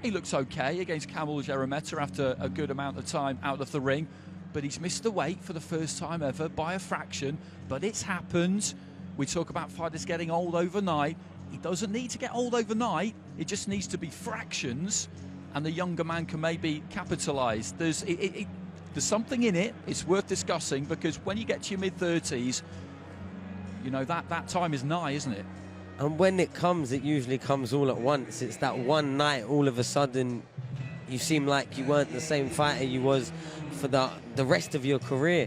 He looks okay against Kamil Jeremeta after a good amount of time out of the ring, but he's missed the weight for the first time ever by a fraction, but it's happened. We talk about fighters getting old overnight. He doesn't need to get old overnight, it just needs to be fractions, and the younger man can maybe capitalise. There's something in it, it's worth discussing, because when you get to your mid-30s, you know, that time is nigh, isn't it? And when it comes, it usually comes all at once. It's that one night, all of a sudden, you seem like you weren't the same fighter you was for the rest of your career.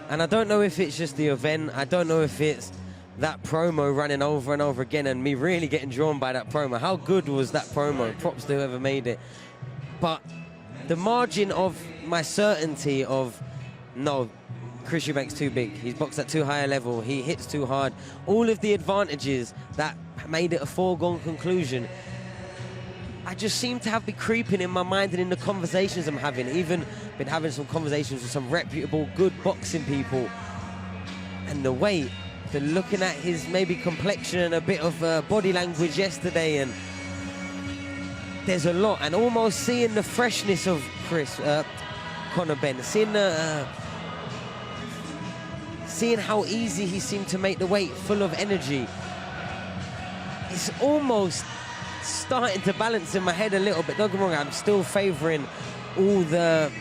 And I don't know if it's just the event, I don't know if it's that promo running over and over again and me really getting drawn by that promo. How good was that promo? Props to whoever made it. But the margin of my certainty of, no, Chris Eubank's too big, he's boxed at too high a level, he hits too hard, all of the advantages that made it a foregone conclusion, I just seem to have been creeping in my mind and in the conversations I'm having. Even been having some conversations with some reputable, good boxing people. And the weight, the looking at his maybe complexion and a bit of body language yesterday, and there's a lot. And almost seeing the freshness of Benn, seeing how easy he seemed to make the weight, full of energy. It's almost starting to balance in my head a little bit. Don't get me wrong, I'm still favouring all the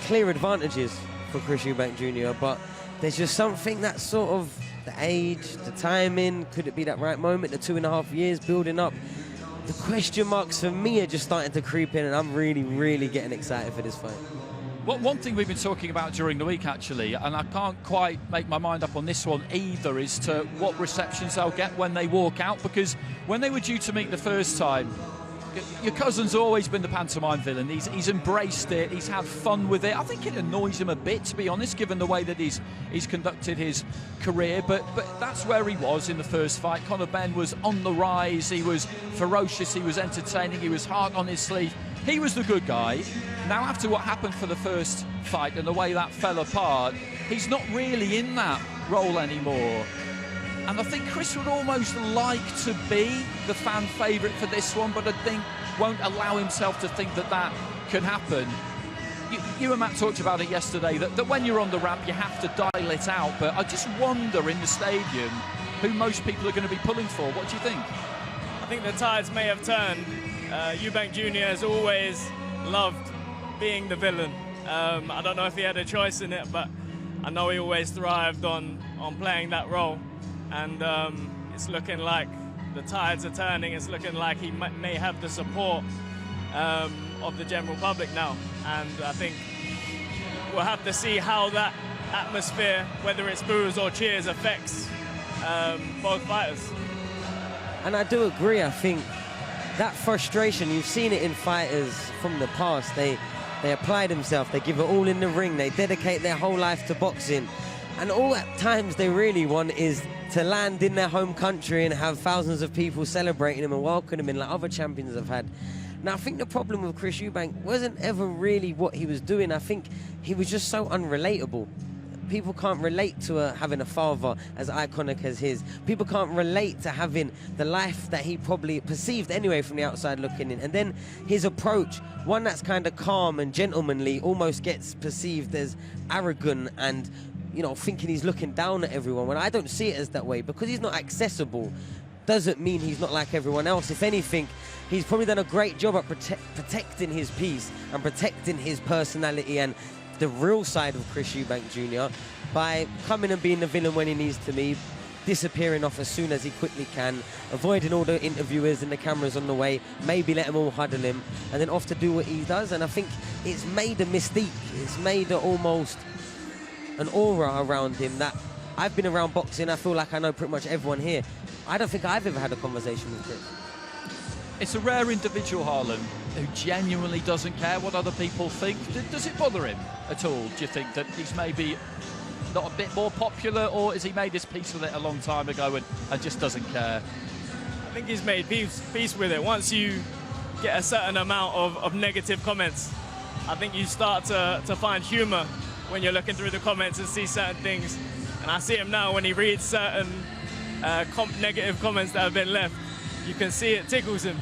clear advantages for Chris Eubank Jr., but there's just something that sort of, the age, the timing, could it be that right moment, the 2.5 years building up? The question marks for me are just starting to creep in, and I'm really, really getting excited for this fight. Well, one thing we've been talking about during the week, actually, and I can't quite make my mind up on this one either, is to what receptions they'll get when they walk out, because when they were due to meet the first time, your cousin's always been the pantomime villain. He's embraced it, he's had fun with it. I think it annoys him a bit, to be honest, given the way that he's conducted his career, but that's where he was in the first fight. Benn was on the rise, he was ferocious, he was entertaining, he was hard on his sleeve. He was the good guy. Now, after what happened for the first fight and the way that fell apart, he's not really in that role anymore. And I think Chris would almost like to be the fan favourite for this one, but I think won't allow himself to think that can happen. You and Matt talked about it yesterday, that when you're on the ramp, you have to dial it out. But I just wonder in the stadium who most people are going to be pulling for. What do you think? I think the tides may have turned Eubank Jr. has always loved being the villain. I don't know if he had a choice in it, but I know he always thrived on playing that role. And it's looking like the tides are turning. It's looking like he may have the support of the general public now. And I think we'll have to see how that atmosphere, whether it's boos or cheers, affects both fighters. And I do agree. I think that frustration, you've seen it in fighters from the past. They apply themselves, they give it all in the ring, they dedicate their whole life to boxing. And all at times they really want is to land in their home country and have thousands of people celebrating him and welcoming him in like other champions have had. Now, I think the problem with Chris Eubank wasn't ever really what he was doing. I think he was just so unrelatable. People can't relate to having a father as iconic as his. People can't relate to having the life that he probably perceived anyway from the outside looking in. And then his approach, one that's kind of calm and gentlemanly, almost gets perceived as arrogant and, you know, thinking he's looking down at everyone. When I don't see it as that way, because he's not accessible, doesn't mean he's not like everyone else. If anything, he's probably done a great job at protecting his peace and protecting his personality and the real side of Chris Eubank Jr. by coming and being the villain when he needs to be, disappearing off as soon as he quickly can, avoiding all the interviewers and the cameras on the way, maybe let them all huddle him, and then off to do what he does. And I think it's made a mystique. It's made almost an aura around him that I've been around boxing. I feel like I know pretty much everyone here. I don't think I've ever had a conversation with Chris. It's a rare individual, Harlan, who genuinely doesn't care what other people think. Does it bother him at all, do you think, that he's maybe not a bit more popular, or has he made his peace with it a long time ago and just doesn't care? I think he's made peace with it. Once you get a certain amount of negative comments, I think you start to find humour when you're looking through the comments and see certain things. And I see him now when he reads certain negative comments that have been left. You can see it tickles him,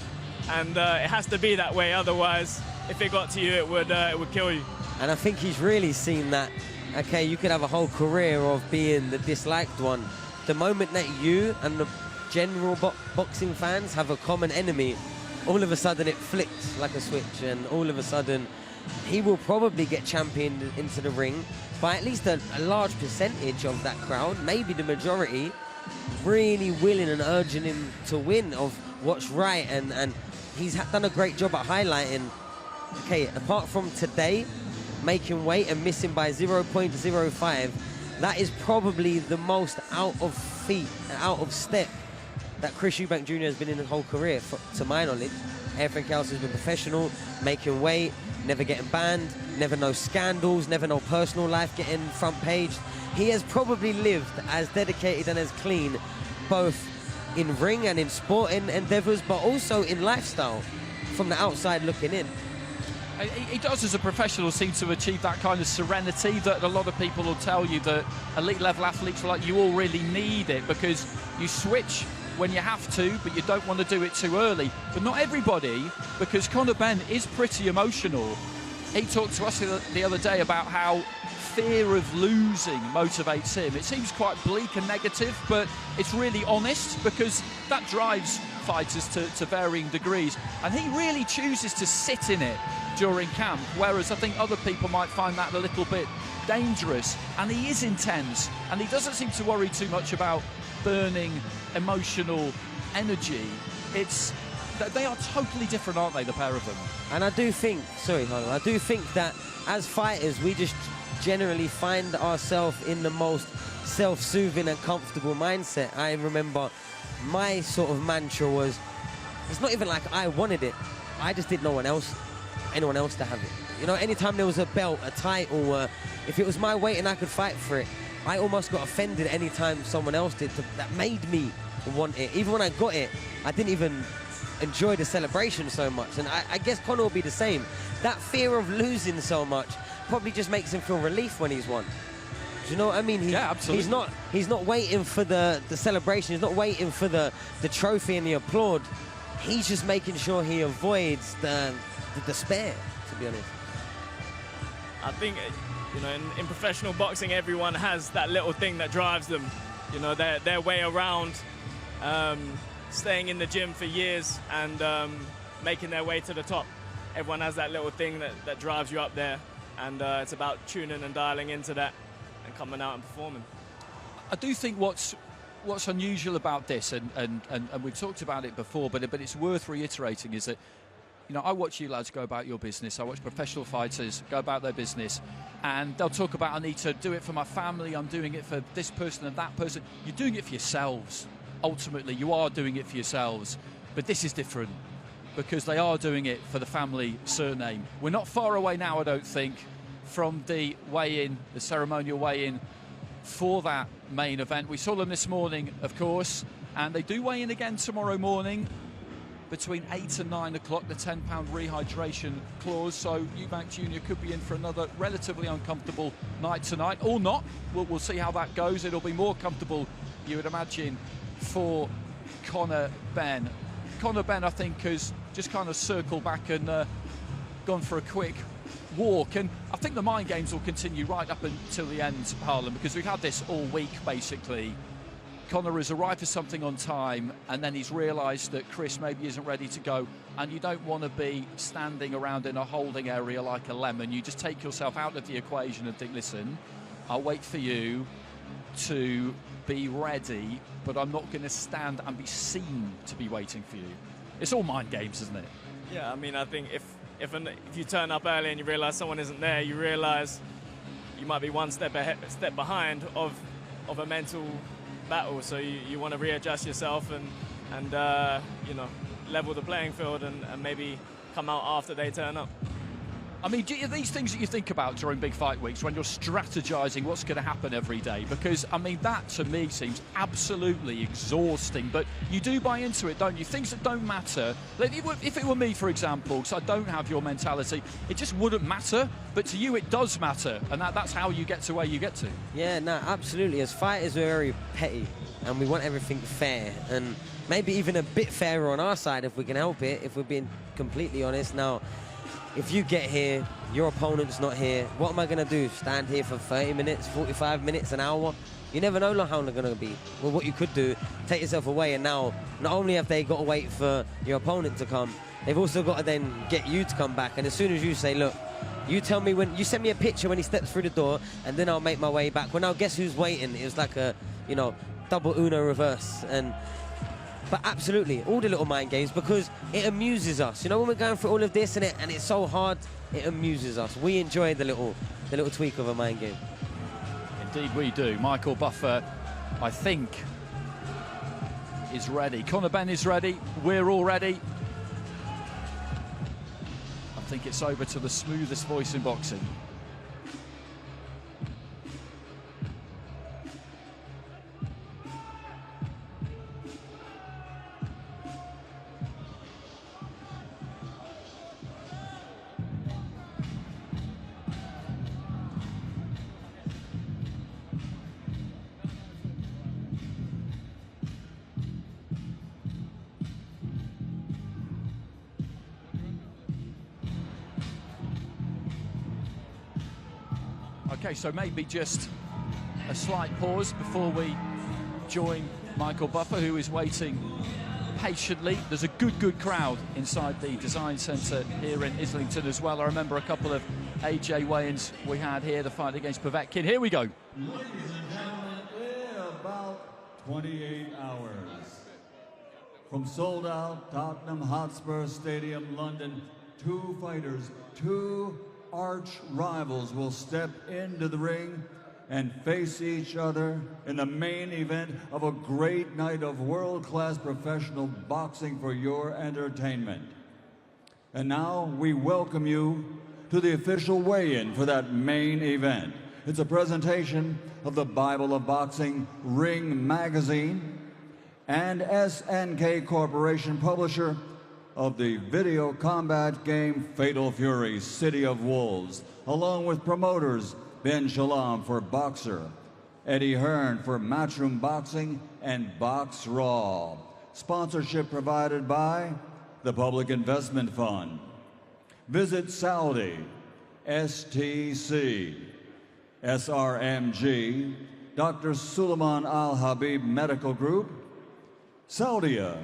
and it has to be that way. Otherwise, if it got to you, it would kill you. And I think he's really seen that. Okay, you could have a whole career of being the disliked one. The moment that you and the general boxing fans have a common enemy, all of a sudden it flicks like a switch, and all of a sudden he will probably get championed into the ring by at least a large percentage of that crowd, maybe the majority, really willing and urging him to win of what's right. And he's done a great job at highlighting, okay, apart from today, making weight and missing by 0.05, that is probably the most out of feet and out of step that Chris Eubank Jr. has been in his whole career, to my knowledge. Everything else has been professional, making weight, never getting banned, never no scandals, never no personal life getting front page. He has probably lived as dedicated and as clean, both in ring and in sporting endeavors, but also in lifestyle, from the outside looking in. He does, as a professional, seem to achieve that kind of serenity that a lot of people will tell you that elite level athletes are like, you all really need it, because you switch when you have to, but you don't want to do it too early. But not everybody, because Conor Benn is pretty emotional. He talked to us the other day about how fear of losing motivates him. It seems quite bleak and negative, but it's really honest, because that drives fighters to varying degrees. And he really chooses to sit in it during camp, whereas I think other people might find that a little bit dangerous. And he is intense, and he doesn't seem to worry too much about burning emotional energy. They are totally different, aren't they, the pair of them? And I do think, I do think that as fighters, we just generally find ourselves in the most self-soothing and comfortable mindset. I remember my sort of mantra was, it's not even like I wanted it, I just didn't know anyone else to have it. You know, anytime there was a belt, a title, if it was my weight and I could fight for it, I almost got offended anytime someone else did. That made me want it. Even when I got it, I didn't even enjoy the celebration so much. And I guess Conor will be the same. That fear of losing so much probably just makes him feel relief when he's won. Do you know what I mean? Yeah, absolutely. He's not waiting for the celebration. He's not waiting for the trophy and the applaud. He's just making sure he avoids the despair, to be honest. I think, you know, in professional boxing, everyone has that little thing that drives them. You know, their way around staying in the gym for years and making their way to the top. Everyone has that little thing that drives you up there, and it's about tuning and dialing into that and coming out and performing. I do think what's unusual about this, and we've talked about it before, but it's worth reiterating, is that, you know, I watch you lads go about your business. I watch professional fighters go about their business, and they'll talk about, I need to do it for my family, I'm doing it for this person and that person. You're doing it for yourselves. Ultimately, you are doing it for yourselves. But this is different, because they are doing it for the family surname. We're not far away now, I don't think, from the weigh-in, the ceremonial weigh-in for that main event. We saw them this morning, of course, and they do weigh in again tomorrow morning between 8 and 9 o'clock, the £10 rehydration clause. So Eubank Jr could be in for another relatively uncomfortable night tonight, or not. We'll see how that goes. It'll be more comfortable, you would imagine, for Conor Benn. Conor Benn, I think, has just kind of circled back and gone for a quick walk, and I think the mind games will continue right up until the end, Harlan, because we've had this all week basically. Conor has arrived for something on time, and then he's realised that Chris maybe isn't ready to go, and you don't want to be standing around in a holding area like a lemon. You just take yourself out of the equation and think, listen, I'll wait for you to be ready, but I'm not going to stand and be seen to be waiting for you. It's all mind games, isn't it? Yeah, I mean, I think if you turn up early and you realise someone isn't there, you realise you might be one step behind of a mental battle. So you want to readjust yourself and you know, level the playing field and maybe come out after they turn up. I mean, are these things that you think about during big fight weeks when you're strategizing what's going to happen every day? Because, I mean, that to me seems absolutely exhausting, but you do buy into it, don't you? Things that don't matter. Like, if it were me, for example, because I don't have your mentality, it just wouldn't matter, but to you it does matter, and that's how you get to where you get to. Yeah, no, absolutely. As fighters, we're very petty, and we want everything fair, and maybe even a bit fairer on our side if we can help it, if we're being completely honest. Now, if you get here, your opponent's not here, what am I going to do? Stand here for 30 minutes, 45 minutes, an hour? You never know how long they're going to be. Well, what you could do, take yourself away, and now not only have they got to wait for your opponent to come, they've also got to then get you to come back. And as soon as you say, look, you tell me when, you send me a picture when he steps through the door, and then I'll make my way back. Well, now guess who's waiting? It was like a, you know, double Uno reverse. But absolutely, all the little mind games, because it amuses us. You know, when we're going through all of this and it's so hard, it amuses us. We enjoy the little tweak of a mind game. Indeed we do. Michael Buffer, I think, is ready. Conor Benn is ready. We're all ready. I think it's over to the smoothest voice in boxing. Okay, so maybe just a slight pause before we join Michael Buffer, who is waiting patiently. There's a good crowd inside the Design Centre here in Islington as well. I remember a couple of AJ weigh-ins we had here, the fight against Povetkin. Here we go. Ladies and gentlemen, in about 28 hours, from sold-out Tottenham Hotspur Stadium, London, two fighters, two arch rivals will step into the ring and face each other in the main event of a great night of world-class professional boxing for your entertainment. And now we welcome you to the official weigh-in for that main event. It's a presentation of the Bible of Boxing, Ring Magazine, and SNK Corporation, publisher of the video combat game Fatal Fury, City of Wolves, along with promoters Ben Shalom for Boxer, Eddie Hearn for Matchroom Boxing, and Box Raw. Sponsorship provided by the Public Investment Fund. Visit Saudi, STC, SRMG, Dr. Suleiman Al Habib Medical Group, Saudia,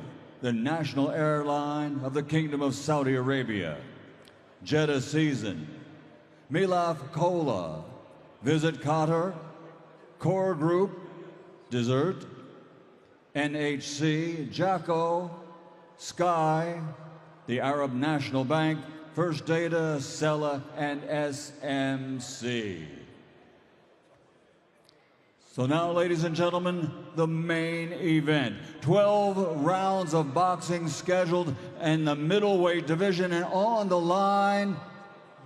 the national airline of the Kingdom of Saudi Arabia. Jeddah season, Milaf Cola, Visit Qatar, Core Group, Dessert, NHC, Jacko, Sky, the Arab National Bank, First Data, Sella, and SMC. So now, ladies and gentlemen, the main event. 12 rounds of boxing scheduled in the middleweight division, and on the line,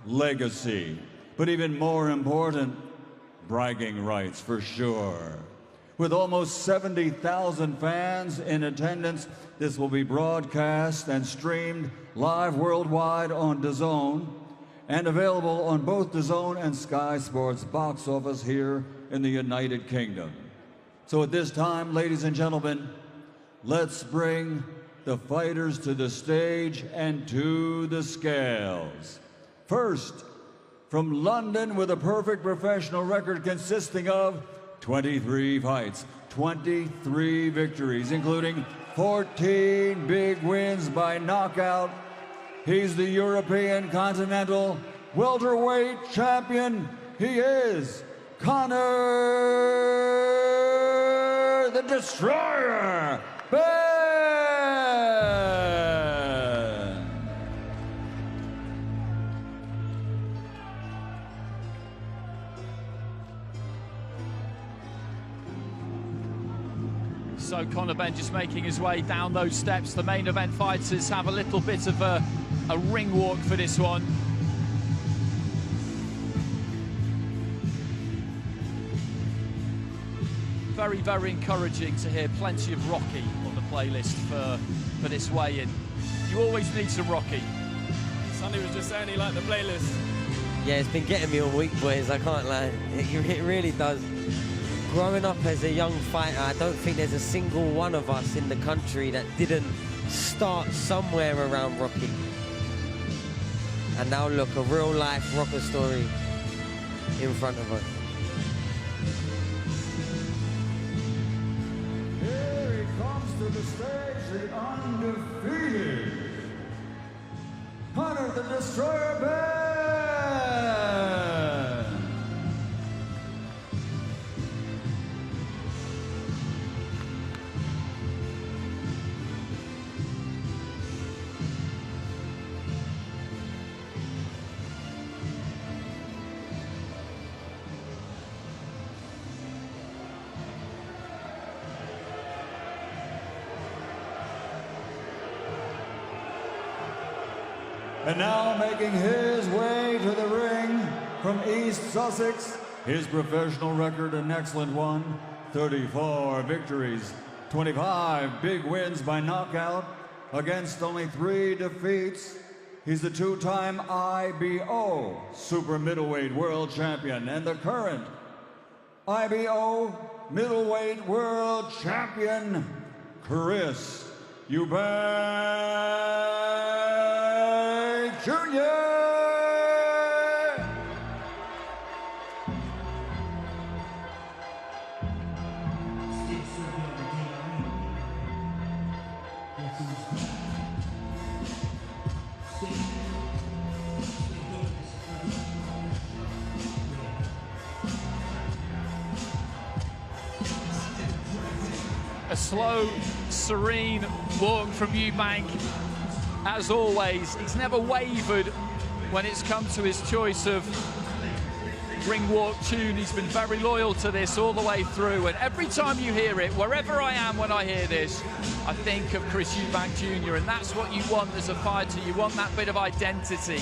legacy. But even more important, bragging rights for sure. With almost 70,000 fans in attendance, this will be broadcast and streamed live worldwide on DAZN and available on both DAZN and Sky Sports box office here in the United Kingdom. So at this time, ladies and gentlemen, let's bring the fighters to the stage and to the scales. First, from London with a perfect professional record consisting of 23 fights, 23 victories, including 14 big wins by knockout. He's the European Continental welterweight champion. He is Conor the Destroyer Benn. So Conor Benn just making his way down those steps. The main event fighters have a little bit of a ring walk for this one. Very, very encouraging to hear plenty of Rocky on the playlist for this weigh-in. You always need some Rocky. Sonny was just saying he liked the playlist. Yeah, it's been getting me on week, boys, I can't lie. It really does. Growing up as a young fighter, I don't think there's a single one of us in the country that didn't start somewhere around Rocky. And now look, a real-life Rocker story in front of us. Here he comes to the stage, the undefeated Conor the Destroyer Benn. And now making his way to the ring from East Sussex, his professional record an excellent one, 34 victories, 25 big wins by knockout against only 3 defeats. He's the 2-time IBO super middleweight world champion and the current IBO middleweight world champion, Chris Eubank Jr. A slow, serene walk from Eubank. As always, he's never wavered when it's come to his choice of ring walk tune. He's been very loyal to this all the way through, and every time you hear it, wherever I am when I hear this, I think of Chris Eubank Jr, and that's what you want as a fighter. You want that bit of identity,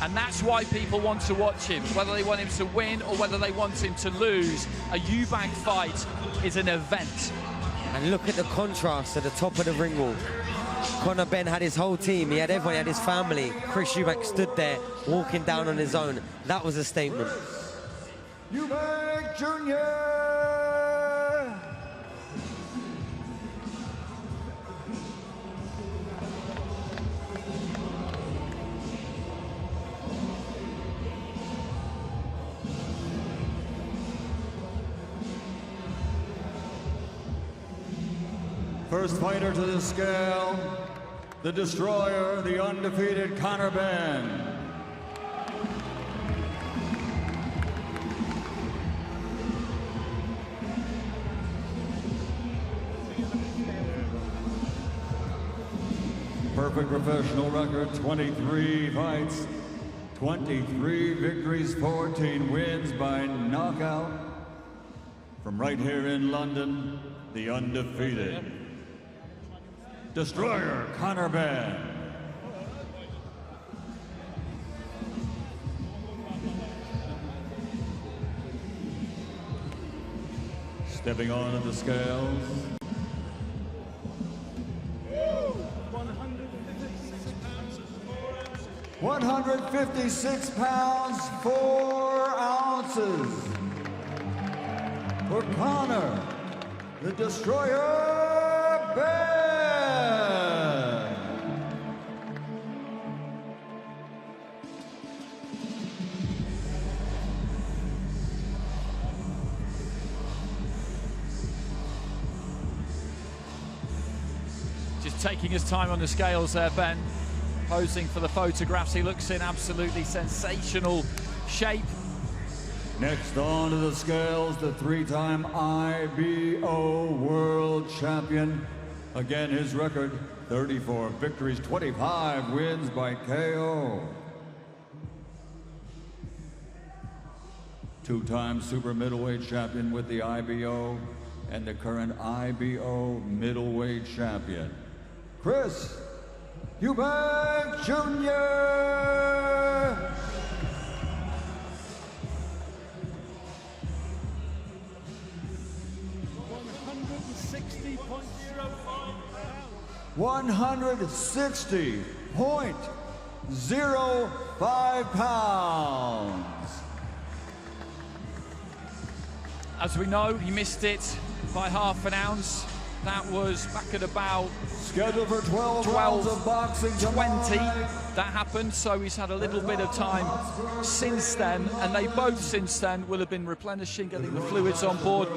and that's why people want to watch him, whether they want him to win or whether they want him to lose. A Eubank fight is an event. And look at the contrast at the top of the ring wall. Conor Benn had his whole team, he had everyone, he had his family. Chris Eubank stood there, walking down on his own. That was a statement. Eubank Jr. First fighter to the scale, the destroyer, the undefeated Benn. Perfect professional record, 23 fights, 23 victories, 14 wins by knockout. From right here in London, the undefeated destroyer, Benn. Stepping onto the scales. 156 pounds, 4 ounces. For Conor, the destroyer, Benn. Just taking his time on the scales there, Benn. Posing for the photographs. He looks in absolutely sensational shape. Next onto the scales, the 3-time IBO World Champion. Again, his record, 34 victories, 25 wins by KO. 2-time super middleweight champion with the IBO and the current IBO middleweight champion, Chris Eubank Jr. 160.05 pounds. As we know, he missed it by half an ounce. That was back at about scheduled for 12 rounds of boxing 20. That happened, so he's had a little bit of time since then, and they both since then will have been replenishing, getting the fluids on board.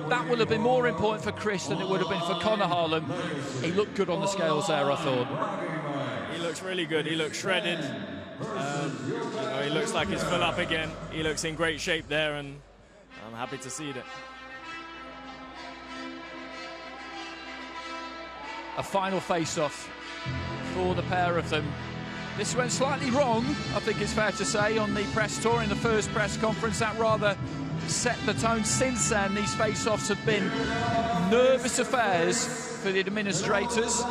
That will have been more important for Chris than it would have been for Conor Harlan. He looked good on the scales there, I thought. He looks really good. He looks shredded. You know, he looks like he's full up again. He looks in great shape there, and I'm happy to see that. A final face-off for the pair of them. This went slightly wrong, I think it's fair to say, on the press tour in the first press conference. That rather set the tone. Since then, these face-offs have been nervous affairs for the administrators,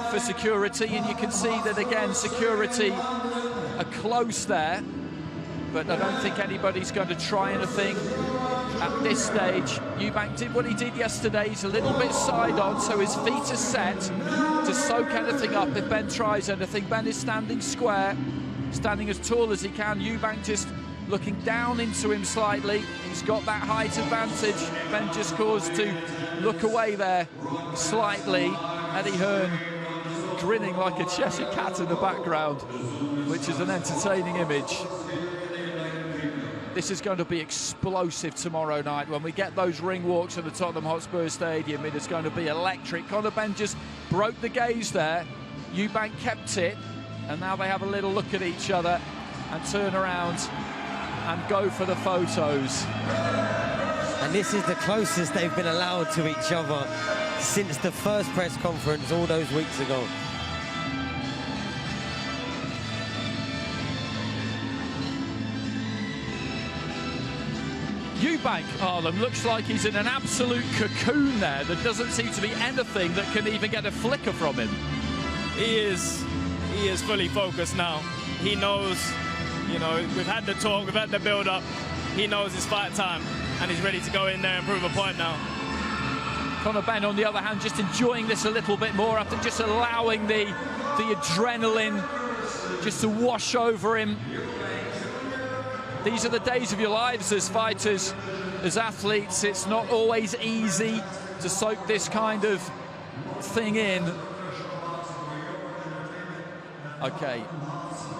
for security, and you can see that again, security are close there, but I don't think anybody's going to try anything at this stage. Eubank did what he did yesterday. He's a little bit side on, so his feet are set to soak anything up if Benn tries anything. Benn is standing square, standing as tall as he can. Eubank just looking down into him slightly. He's got that height advantage. Benn just caused to look away there slightly. Eddie Hearn grinning like a Cheshire cat in the background, which is an entertaining image. This is going to be explosive tomorrow night when we get those ring walks at the Tottenham Hotspur Stadium. It is going to be electric. Conor Benn just broke the gaze there. Eubank kept it, and now they have a little look at each other and turn around and go for the photos. And this is the closest they've been allowed to each other since the first press conference all those weeks ago. Eubank, Harlan, looks like he's in an absolute cocoon there. There doesn't seem to be anything that can even get a flicker from him. He is fully focused now. He knows, you know, we've had the talk, we've had the build-up. He knows it's fight time, and he's ready to go in there and prove a point now. Conor Benn, on the other hand, just enjoying this a little bit more after just allowing the adrenaline just to wash over him. These are the days of your lives as fighters, as athletes. It's not always easy to soak this kind of thing in. Okay,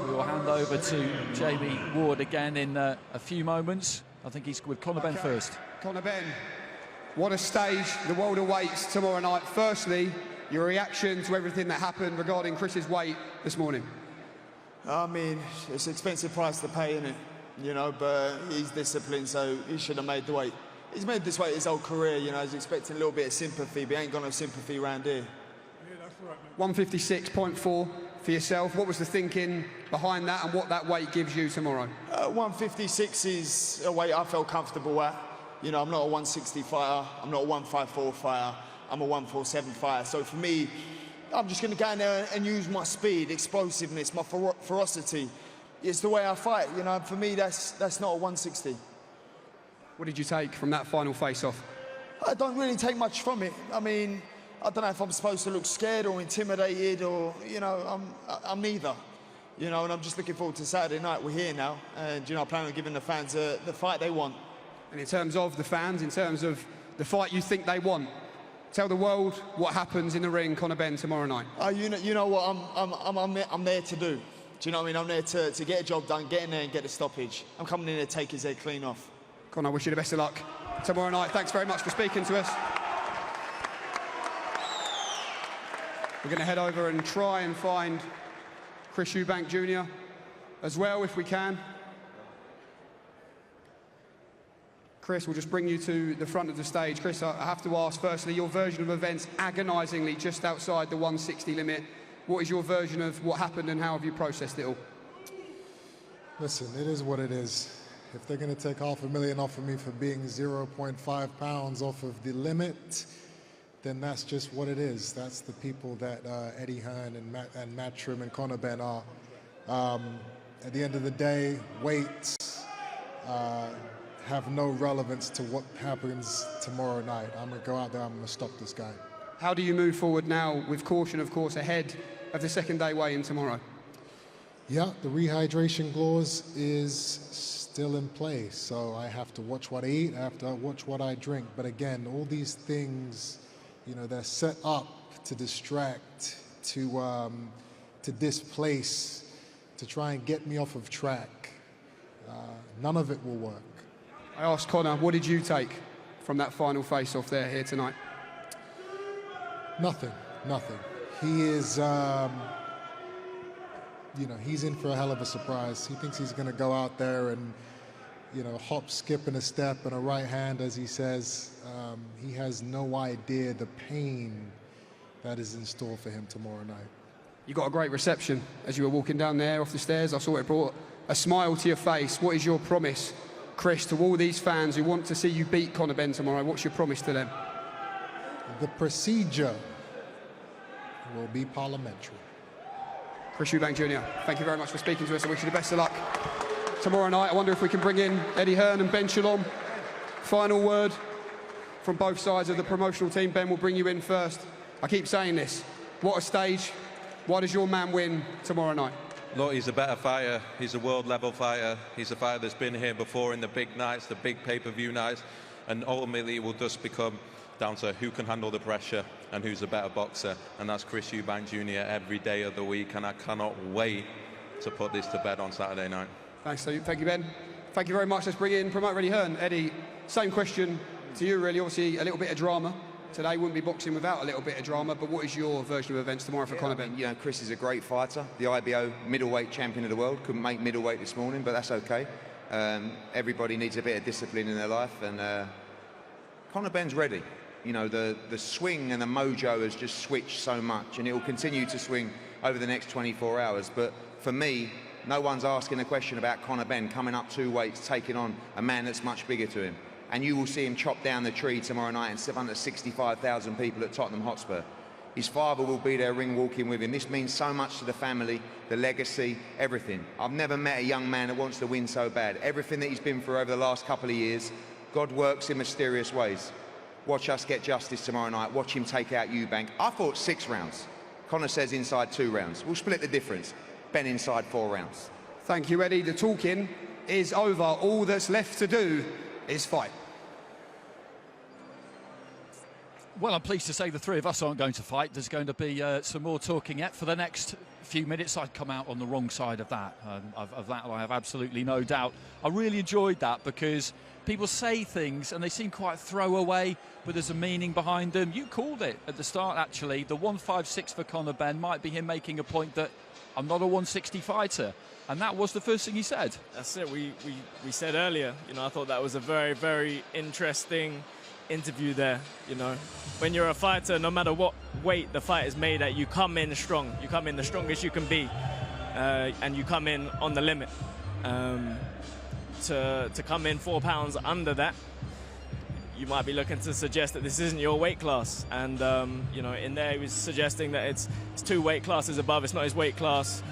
we will hand over to Jamie Ward again in a few moments. I think he's with Conor Benn first. Conor Benn, What a stage the world awaits tomorrow night. Firstly, your reaction to everything that happened regarding Chris's weight this morning. I mean, it's an expensive price to pay, isn't it? You know, but he's disciplined, so he should have made the weight. He's made this weight his whole career, you know, he's expecting a little bit of sympathy, but he ain't got no sympathy around here. 156.4 for yourself. What was the thinking behind that and what that weight gives you tomorrow? 156 is a weight I felt comfortable at. You know, I'm not a 160 fighter, I'm not a 154 fighter, I'm a 147 fighter. So for me, I'm just going to go in there and use my speed, explosiveness, my ferocity. It's the way I fight, you know. For me, that's not a 160. What did you take from that final face-off? I don't really take much from it. I mean, I don't know if I'm supposed to look scared or intimidated or, you know, I'm neither. You know, and I'm just looking forward to Saturday night. We're here now, and, you know, I plan on giving the fans the fight they want. And in terms of the fans, in terms of the fight you think they want, tell the world what happens in the ring, Conor Benn, tomorrow night. You know what I'm there to do. Do you know what I mean? I'm there to get a job done, get in there and get a stoppage. I'm coming in there to take his head clean off. Conor, I wish you the best of luck tomorrow night. Thanks very much for speaking to us. We're going to head over and try and find Chris Eubank Jr. as well, if we can. Chris, we'll just bring you to the front of the stage. Chris, I have to ask, firstly, your version of events agonisingly just outside the 160 limit. What is your version of what happened and how have you processed it all? Listen, it is what it is. If they're going to take $500,000 off of me for being 0.5 pounds off of the limit, then that's just what it is. That's the people that Eddie Hearn and Matt Trim and Conor Benn are. At the end of the day, weights have no relevance to what happens tomorrow night. I'm going to go out there, I'm going to stop this guy. How do you move forward now, with caution, of course, ahead of the second day weigh-in tomorrow? Yeah, the rehydration clause is still in place, so I have to watch what I eat, I have to watch what I drink. But again, all these things, you know, they're set up to distract, to displace, to try and get me off of track. None of it will work. I asked Conor, what did you take from that final face-off there here tonight? Nothing. He is, you know, he's in for a hell of a surprise. He thinks he's going to go out there and, you know, hop, skip, and a step and a right hand, as he says. He has no idea the pain that is in store for him tomorrow night. You got a great reception as you were walking down there off the stairs. I saw it brought a smile to your face. What is your promise, Chris, to all these fans who want to see you beat Conor Benn tomorrow? What's your promise to them? The procedure will be parliamentary. Chris Eubank Jr., thank you very much for speaking to us. I wish you the best of luck tomorrow night. I wonder if we can bring in Eddie Hearn and Ben Shalom. Final word from both sides of the promotional team. Ben, will bring you in first. I keep saying this. What a stage. Why does your man win tomorrow night? Look, he's a better fighter. He's a world-level fighter. He's a fighter that's been here before in the big nights, the big pay-per-view nights, and ultimately it will just become down to who can handle the pressure and who's a better boxer, and that's Chris Eubank Jr. every day of the week, and I cannot wait to put this to bed on Saturday night. Thanks, thank you, Ben. Thank you very much. Let's bring in promoter Eddie Hearn. Eddie, same question to you, really. Obviously, a little bit of drama today. Wouldn't be boxing without a little bit of drama, but what is your version of events tomorrow for Conor Benn? You know, Chris is a great fighter, the IBO middleweight champion of the world. Couldn't make middleweight this morning, but that's okay. Everybody needs a bit of discipline in their life, and Conor Benn's ready. You know, the swing and the mojo has just switched so much, and it will continue to swing over the next 24 hours. But for me, no one's asking a question about Conor Benn coming up 2 weights, taking on a man that's much bigger to him. And you will see him chop down the tree tomorrow night in front of 65,000 people at Tottenham Hotspur. His father will be there ring walking with him. This means so much to the family, the legacy, everything. I've never met a young man that wants to win so bad. Everything that he's been through over the last couple of years, God works in mysterious ways. Watch us get justice tomorrow night. Watch him take out Eubank. I thought 6 rounds. Conor says inside 2 rounds. We'll split the difference. Ben inside 4 rounds. Thank you, Eddie. The talking is over. All that's left to do is fight. Well, I'm pleased to say the three of us aren't going to fight. There's going to be some more talking yet for the next few minutes. I'd come out on the wrong side of that. Of that, I have absolutely no doubt. I really enjoyed that because people say things and they seem quite throwaway, but there's a meaning behind them. You called it at the start, actually. The 156 for Conor Benn might be him making a point that I'm not a 160 fighter. And that was the first thing he said. That's it. We said earlier, you know, I thought that was a very, very interesting interview there. You know, when you're a fighter, no matter what weight the fight is made at, you come in strong. You come in the strongest you can be, and you come in on the limit. To come in 4 pounds under that, you might be looking to suggest that this isn't your weight class. And you know, in there he was suggesting that it's 2 weight classes above. It's not his weight class.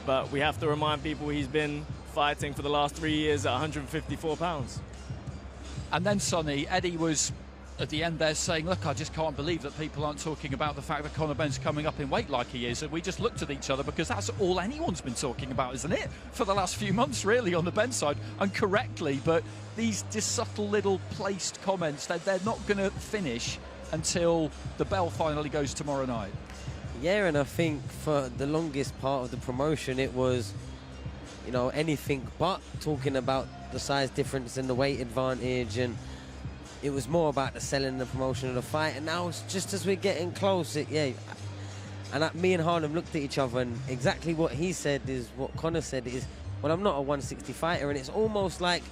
But we have to remind people he's been fighting for the last 3 years at 154 pounds. And then, Sonny, Eddie was at the end there saying, look, I just can't believe that people aren't talking about the fact that Conor Benn's coming up in weight like he is. And we just looked at each other because that's all anyone's been talking about, isn't it? For the last few months, really, on the Benn side, and correctly. But these just subtle little placed comments, they're not going to finish until the bell finally goes tomorrow night. Yeah, and I think for the longest part of the promotion, it was, you know, anything but talking about the size difference and the weight advantage, and it was more about the selling, the promotion of the fight. And now it's just as we're getting close, and me and Harlem looked at each other, and exactly what he said is what Conor said is, well, I'm not a 160 fighter, and it's almost like,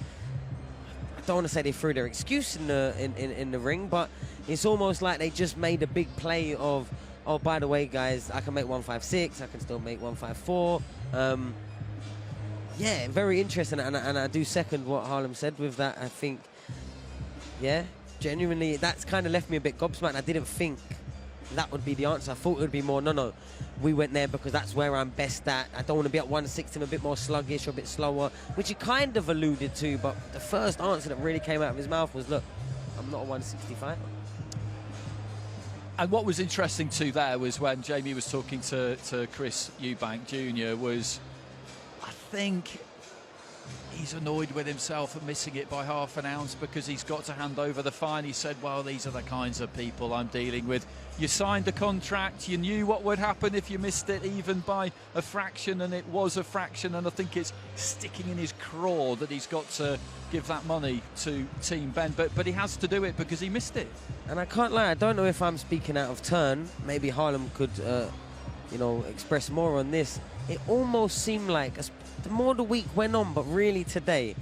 I don't want to say they threw their excuse in the ring, but it's almost like they just made a big play of, oh, by the way, guys, I can make 156, I can still make 154. Yeah, very interesting, and I do second what Harlem said with that. I think, yeah, genuinely, that's kind of left me a bit gobsmacked. I didn't think that would be the answer. I thought it would be more, no, we went there because that's where I'm best at. I don't want to be at 160, I'm a bit more sluggish or a bit slower, which he kind of alluded to, but the first answer that really came out of his mouth was, look, I'm not a 160 fighter. And what was interesting too there was when Jamie was talking to Chris Eubank Jr. was, I think he's annoyed with himself for missing it by half an ounce because he's got to hand over the fine. He said, well, these are the kinds of people I'm dealing with. You signed a contract, you knew what would happen if you missed it even by a fraction, and it was a fraction, and I think it's sticking in his craw that he's got to give that money to Team Benn, but he has to do it because he missed it. And I can't lie, I don't know if I'm speaking out of turn. Maybe Harlem could, you know, express more on this. It almost seemed like, the more the week went on, but really today,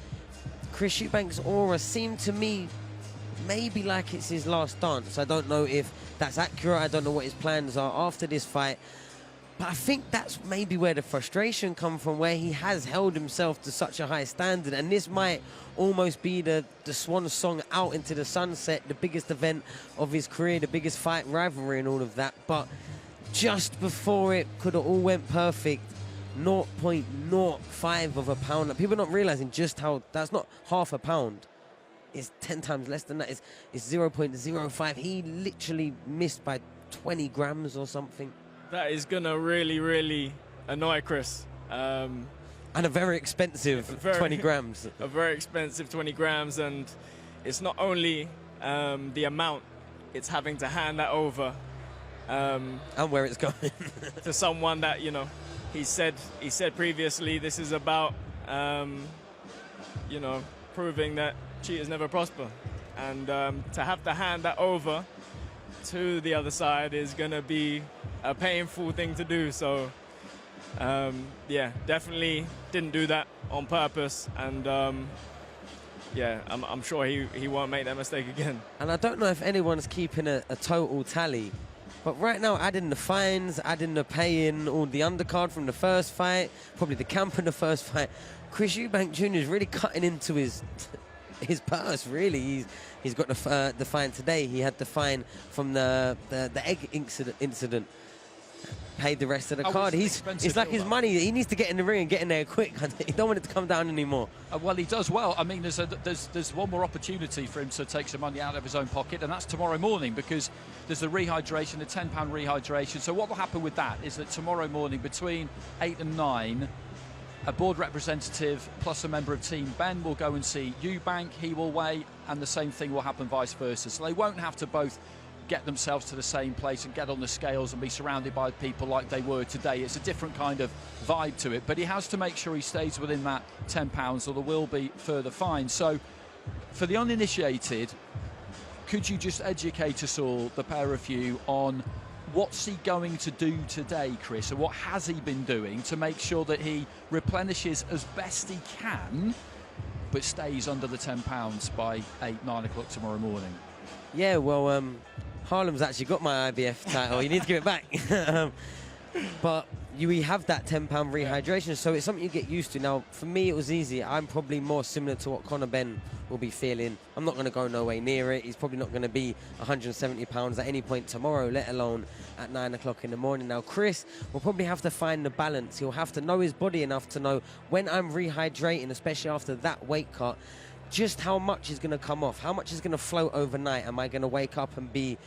Chris Eubank's aura seemed to me maybe like it's his last dance. I don't know if that's accurate. I don't know what his plans are after this fight. But I think that's maybe where the frustration comes from, where he has held himself to such a high standard. And this might almost be the swan song out into the sunset, the biggest event of his career, the biggest fight rivalry and all of that. But just before it could have all went perfect, 0.05 of a pound. People are not realizing just how, that's not half a pound. It's 10 times less than that. It's 0.05. He literally missed by 20 grams or something. That is going to really, really annoy Chris. And a very expensive 20 grams. A very expensive 20 grams. And it's not only the amount, it's having to hand that over. And where it's going. To someone that, you know, he said previously this is about, you know, proving that cheaters never prosper. And to have to hand that over to the other side is going to be a painful thing to do. So, yeah, definitely didn't do that on purpose. And, yeah, I'm sure he won't make that mistake again. And I don't know if anyone's keeping a total tally. But right now, adding the fines, adding the paying, all the undercard from the first fight, probably the camp in the first fight, Chris Eubank Jr. is really cutting into his purse, really. He's got the fine today. He had the fine from the egg incident. Paid the rest of the card. It's like his money. He needs to get in the ring and get in there quick. He don't want it to come down anymore. Well, he does well. I mean, there's one more opportunity for him to take some money out of his own pocket, and that's tomorrow morning, because there's the rehydration, the £10 rehydration. So what will happen with that is that tomorrow morning between 8 and 9, a board representative plus a member of Team Benn will go and see Eubank. He will weigh, and the same thing will happen vice versa. So they won't have to both get themselves to the same place and get on the scales and be surrounded by people like they were today. It's a different kind of vibe to it, but he has to make sure he stays within that £10 or there will be further fines. So for the uninitiated, could you just educate us all, the pair of you, on what's he going to do today, Chris, or what has he been doing to make sure that he replenishes as best he can, but stays under the £10 by 8, 9 o'clock tomorrow morning? Yeah, well, Harlem's actually got my IBF title. You need to give it back. But we have that £10 rehydration, so it's something you get used to. Now, for me, it was easy. I'm probably more similar to what Conor Benn will be feeling. I'm not going to go no way near it. He's probably not going to be 170 pounds at any point tomorrow, let alone at 9 o'clock in the morning. Now, Chris will probably have to find the balance. He'll have to know his body enough to know when I'm rehydrating, especially after that weight cut, just how much is going to come off, how much is going to float overnight. Am I going to wake up and be,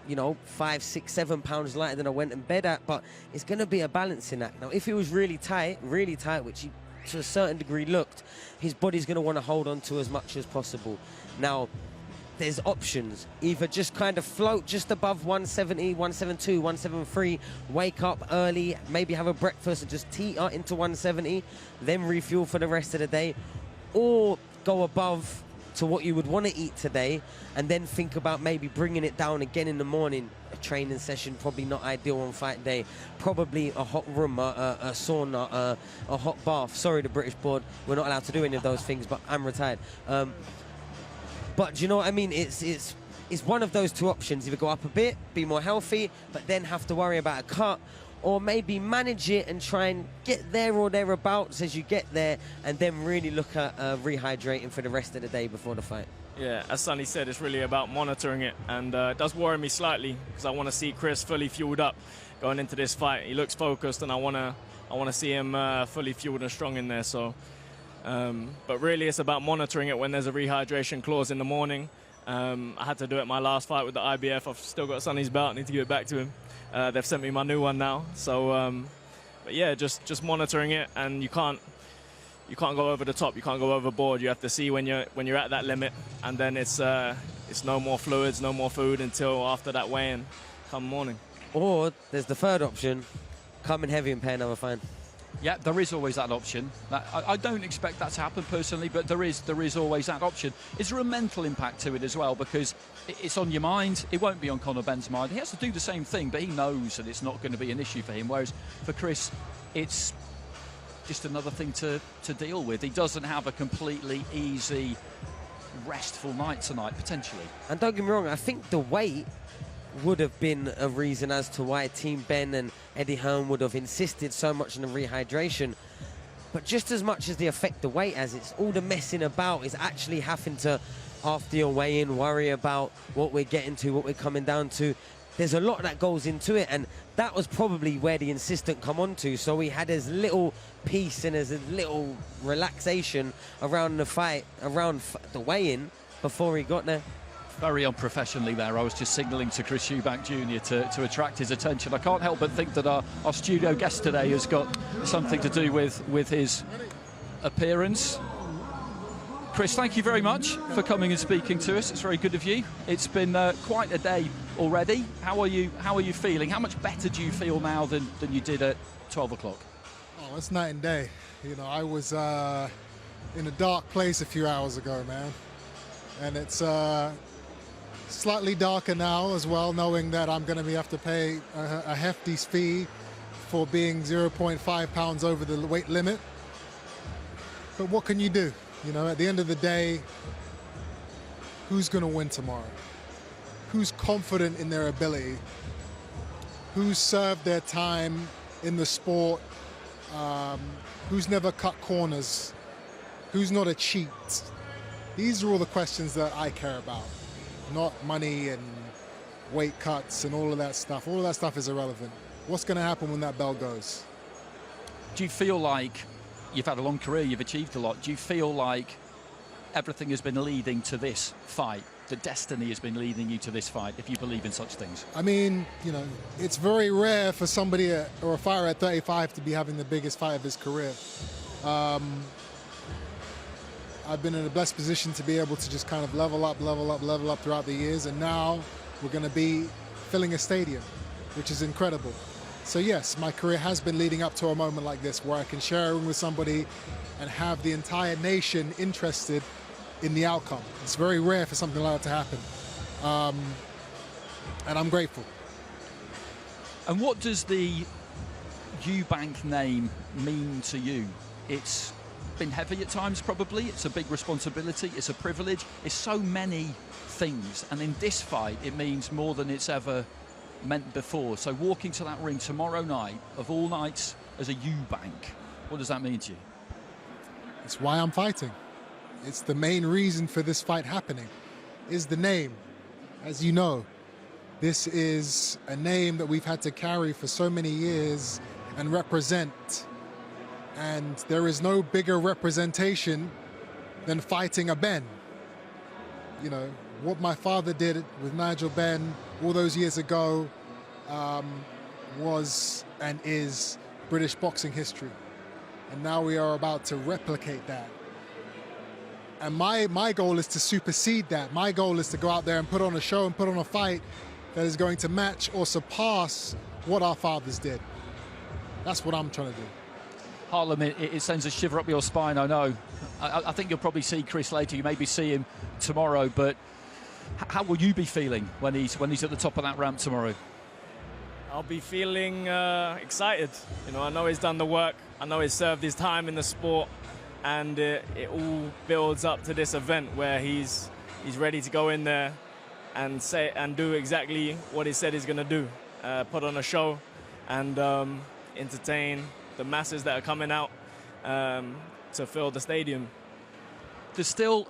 you know, 5, 6, 7 pounds lighter than I went in bed at? But it's going to be a balancing act. Now, if it was really tight, which he to a certain degree looked, his body's going to want to hold on to as much as possible. Now, there's options. Either just kind of float just above 170, 172, 173, wake up early, maybe have a breakfast and just teeter into 170, then refuel for the rest of the day, or go above to what you would want to eat today and then think about maybe bringing it down again in the morning. A training session, probably not ideal on fight day. Probably a hot room, a sauna, a hot bath. Sorry, the British board, we're not allowed to do any of those things, but I'm retired. But do you know what I mean? It's one of those two options. Either go up a bit, be more healthy, but then have to worry about a cut, or maybe manage it and try and get there or thereabouts as you get there, and then really look at rehydrating for the rest of the day before the fight. Yeah, as Sonny said, it's really about monitoring it, and it does worry me slightly because I want to see Chris fully fueled up going into this fight. He looks focused, and I want to see him fully fueled and strong in there. So, but really, it's about monitoring it when there's a rehydration clause in the morning. I had to do it my last fight with the IBF. I've still got Sonny's belt. I need to give it back to him. They've sent me my new one now. So, but yeah, just monitoring it, and you can't go over the top. You can't go overboard. You have to see when you're at that limit, and then it's no more fluids, no more food until after that weigh-in come morning. Or there's the third option: come in heavy and pay another fine. Yeah, there is always that option. I don't expect that to happen personally, but there is always that option. Is there a mental impact to it as well? Because it's on your mind. It won't be on Conor Benn's mind. He has to do the same thing, but he knows that it's not going to be an issue for him. Whereas for Chris, it's just another thing to deal with. He doesn't have a completely easy, restful night tonight, potentially. And don't get me wrong, I think the weight would have been a reason as to why Team Benn and Eddie Hearn would have insisted so much on the rehydration. But just as much as the affect the weight as it's all the messing about is actually having to, after your weigh-in, worry about what we're getting to, what we're coming down to. There's a lot that goes into it, and that was probably where the insistent come on to. So we had as little peace and as little relaxation around the fight, around the weigh-in before he got there. Very unprofessionally there. I was just signalling to Chris Eubank Jr. to attract his attention. I can't help but think that our studio guest today has got something to do with his appearance. Chris, thank you very much for coming and speaking to us. It's very good of you. It's been quite a day already. How are you feeling? How much better do you feel now than you did at 12 o'clock? Oh, it's night and day. You know, I was in a dark place a few hours ago, man. And it's slightly darker now as well, knowing that I'm going to have to pay a hefty fee for being 0.5 pounds over the weight limit. But what can you do? You know, at the end of the day, who's going to win tomorrow? Who's confident in their ability? Who's served their time in the sport? Who's never cut corners? Who's not a cheat? These are all the questions that I care about, not money and weight cuts and all of that stuff. All of that stuff is irrelevant. What's going to happen when that bell goes? Do you feel like you've had a long career, you've achieved a lot? Do you feel like everything has been leading to this fight, that destiny has been leading you to this fight, if you believe in such things? I mean, you know, it's very rare for somebody or a fighter at 35 to be having the biggest fight of his career. I've been in a blessed position to be able to just kind of level up throughout the years, and now we're going to be filling a stadium, which is incredible. So yes, my career has been leading up to a moment like this where I can share a room with somebody and have the entire nation interested in the outcome. It's very rare for something like that to happen. And I'm grateful. And what does the Eubank name mean to you? It's been heavy at times, probably. It's a big responsibility. It's a privilege. It's so many things. And in this fight, it means more than it's ever meant before. So walking to that ring tomorrow night, of all nights, as a Eubank, what does that mean to you? It's why I'm fighting. It's the main reason for this fight happening, is the name. As you know, this is a name that we've had to carry for so many years and represent. And there is no bigger representation than fighting a Benn. You know, what my father did with Nigel Benn all those years ago was and is British boxing history. And now we are about to replicate that. And my goal is to supersede that. My goal is to go out there and put on a show and put on a fight that is going to match or surpass what our fathers did. That's what I'm trying to do. Harlem, it sends a shiver up your spine, I know. I think you'll probably see Chris later. You maybe see him tomorrow, but how will you be feeling when he's at the top of that ramp tomorrow? I'll be feeling excited. You know, I know he's done the work. I know he's served his time in the sport, and it all builds up to this event where he's ready to go in there and say and do exactly what he said he's going to do, put on a show and entertain the masses that are coming out to fill the stadium. There's still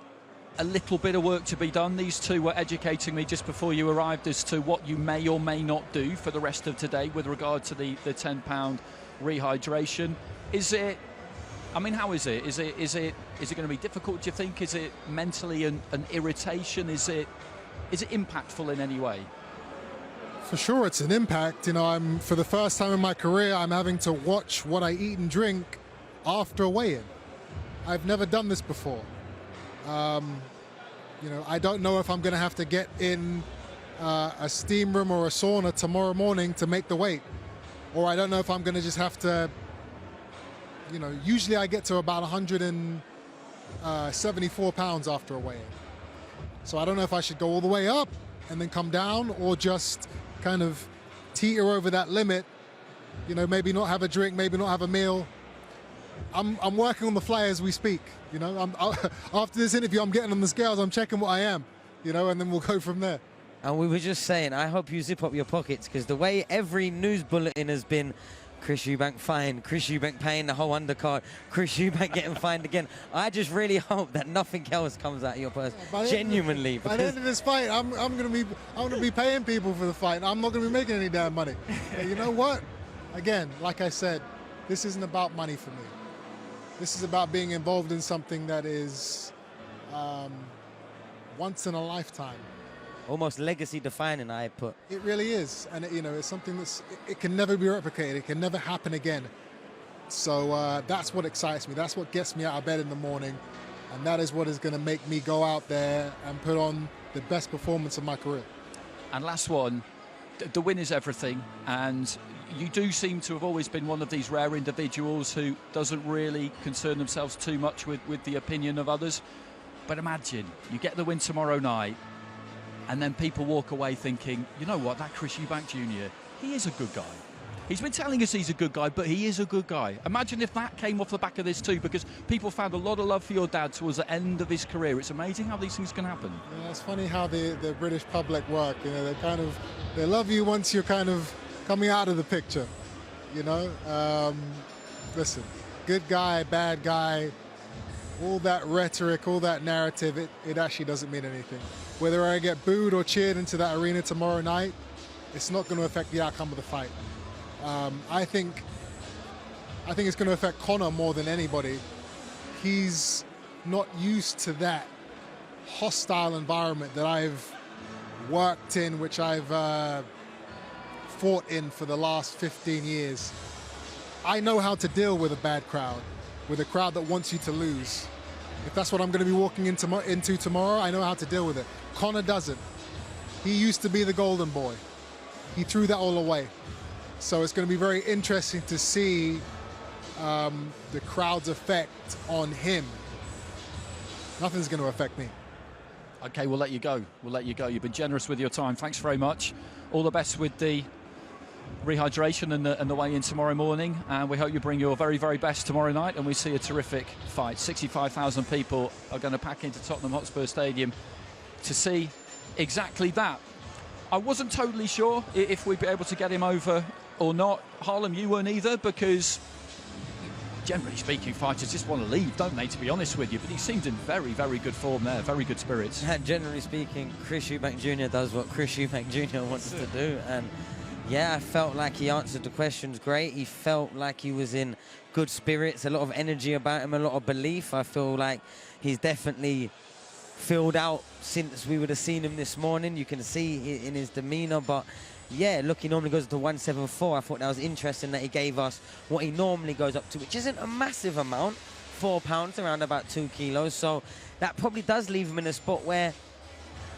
a little bit of work to be done. These two were educating me just before you arrived as to what you may or may not do for the rest of today with regard to the 10-pound rehydration. Is it, I mean, how is it? Is it going to be difficult, do you think? Is it mentally an irritation? Is it impactful in any way? For sure, it's an impact. You know, for the first time in my career, I'm having to watch what I eat and drink after a weigh-in. I've never done this before. You know, I don't know if I'm going to have to get in a steam room or a sauna tomorrow morning to make the weight, or I don't know if I'm going to just have to. You know, usually I get to about 174 pounds after a weigh-in. So I don't know if I should go all the way up and then come down, or just kind of teeter over that limit. You know, maybe not have a drink, maybe not have a meal. I'm working on the fly as we speak. You know, after this interview, I'm getting on the scales, I'm checking what I am, you know, and then we'll go from there. And we were just saying, I hope you zip up your pockets, because the way every news bulletin has been, Chris Eubank fined, Chris Eubank paying the whole undercard, Chris Eubank getting fined again. I just really hope that nothing else comes out of your purse, genuinely. By the end of this fight, I'm gonna be paying people for the fight. I'm not gonna be making any damn money. But you know what? Again, like I said, this isn't about money for me. This is about being involved in something that is once in a lifetime. Almost legacy defining, I put. It really is, and you know, it's something it can never be replicated. It can never happen again. So that's what excites me. That's what gets me out of bed in the morning, and that is what is going to make me go out there and put on the best performance of my career. And last one, the win is everything, and you do seem to have always been one of these rare individuals who doesn't really concern themselves too much with the opinion of others. But imagine you get the win tomorrow night, and then people walk away thinking, you know what, that Chris Eubank Jr., he is a good guy. He's been telling us he's a good guy, but he is a good guy. Imagine if that came off the back of this too, because people found a lot of love for your dad towards the end of his career. It's amazing how these things can happen. Yeah, it's funny how the British public work. You know, they love you once you're kind of coming out of the picture. You know, listen, good guy, bad guy, all that rhetoric, all that narrative, it actually doesn't mean anything. Whether I get booed or cheered into that arena tomorrow night, it's not going to affect the outcome of the fight. I think it's going to affect Conor more than anybody. He's not used to that hostile environment that I've worked in, which I've fought in for the last 15 years. I know how to deal with a bad crowd, with a crowd that wants you to lose. If that's what I'm going to be walking into tomorrow, I know how to deal with it. Conor doesn't. He used to be the golden boy. He threw that all away. So it's going to be very interesting to see the crowd's effect on him. nothing's going to affect me. Okay, we'll let you go. We'll let you go. You've been generous with your time. Thanks very much. All the best with the rehydration and the weigh-in tomorrow morning. And we hope you bring your very, very best tomorrow night and we see a terrific fight. 65,000 people are going to pack into Tottenham Hotspur Stadium to see exactly that. I wasn't totally sure if we'd be able to get him over or not. Harlem, you weren't either, because generally speaking, fighters just want to leave, don't they, to be honest with you? But he seemed in very, very good form there, very good spirits. Yeah, generally speaking, Chris Eubank Jr. does what Chris Eubank Jr. wants to do. And yeah, I felt like he answered the questions great. He felt like he was in good spirits, a lot of energy about him, a lot of belief. I feel like he's definitely filled out since we would have seen him this morning. You can see in his demeanour, but yeah, look, he normally goes to 174. I thought that was interesting that he gave us what he normally goes up to, which isn't a massive amount, 4 pounds, around about 2 kilos. So that probably does leave him in a spot where,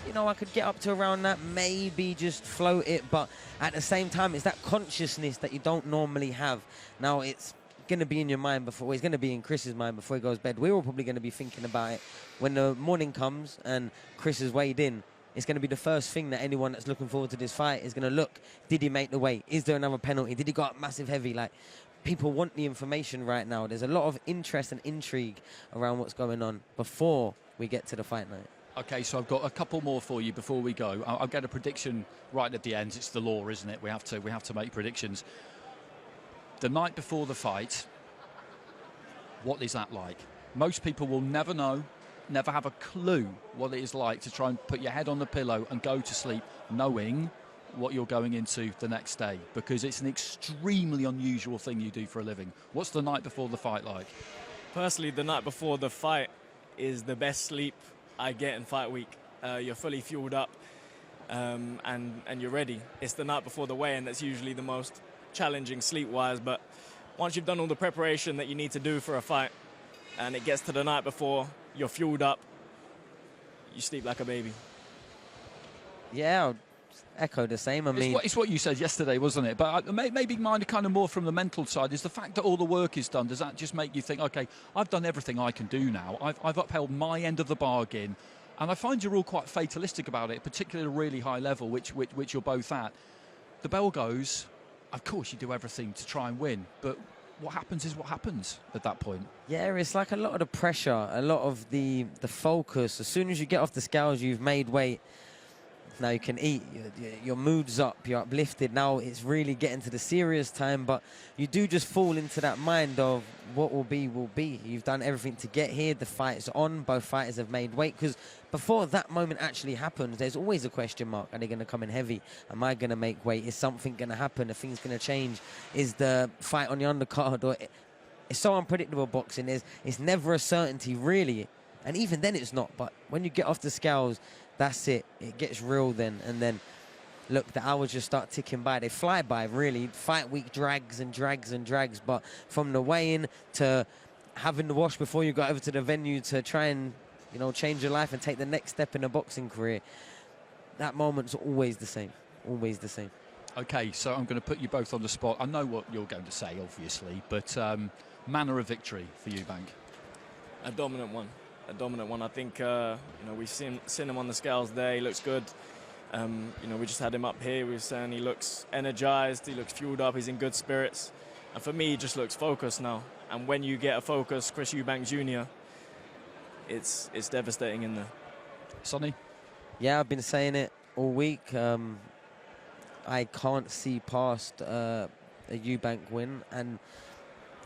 you know, I could get up to around that, maybe just float it. But at the same time, it's that consciousness that you don't normally have. Now, it's going to be in your mind before, it's going to be in Chris's mind before he goes to bed. We're all probably going to be thinking about it when the morning comes and Chris is weighed in. It's going to be the first thing that anyone that's looking forward to this fight is going to look. Did he make the weight? Is there another penalty? Did he go up massive heavy? Like, people want the information right now. There's a lot of interest and intrigue around what's going on before we get to the fight night. Okay, so I've got a couple more for you before we go. I'll get a prediction right at the end. It's the law, isn't it? We have to make predictions. The night before the fight, what is that like? Most people will never know, never have a clue what it is like to try and put your head on the pillow and go to sleep knowing what you're going into the next day, because it's an extremely unusual thing you do for a living. What's the night before the fight like? Personally, the night before the fight is the best sleep I get in fight week. You're fully fueled up and you're ready. It's the night before the weigh-in that's usually the most challenging sleep-wise, but once you've done all the preparation that you need to do for a fight and it gets to the night before, you're fueled up, you sleep like a baby. Yeah, I'll echo the same. I mean, it's what you said yesterday, wasn't it? But maybe mine are kind of more from the mental side. Is the fact that all the work is done, does that just make you think, okay, I've done everything I can do now. I've upheld my end of the bargain. And I find you're all quite fatalistic about it, particularly at a really high level, which you're both at. The bell goes, of course you do everything to try and win, but what happens is what happens at that point. Yeah, it's like a lot of the pressure, a lot of the focus. As soon as you get off the scales, you've made weight. Now you can eat, your mood's up, you're uplifted. Now it's really getting to the serious time, but you do just fall into that mind of what will be, will be. You've done everything to get here, the fight's on, both fighters have made weight, because before that moment actually happens, there's always a question mark. Are they going to come in heavy? Am I going to make weight? Is something going to happen? Are things going to change? Is the fight on the undercard? Or it's so unpredictable, boxing is. It's never a certainty, really. And even then it's not, but when you get off the scales, that's it. It gets real then. And then, look, the hours just start ticking by. They fly by, really. Fight week drags and drags and drags. But from the weigh-in to having the wash before you go over to the venue to try and, you know, change your life and take the next step in a boxing career, that moment's always the same. Always the same. Okay, so I'm going to put you both on the spot. I know what you're going to say, obviously, but manner of victory for Eubank? A dominant one. A dominant one. I think you know, we've seen him on the scales there. He looks good. You know, we just had him up here. We were saying he looks energized. He looks fueled up. He's in good spirits. And for me, he just looks focused now. And when you get a focus, Chris Eubank Jr., it's devastating in there. Sonny? Yeah, I've been saying it all week. I can't see past a Eubank win, and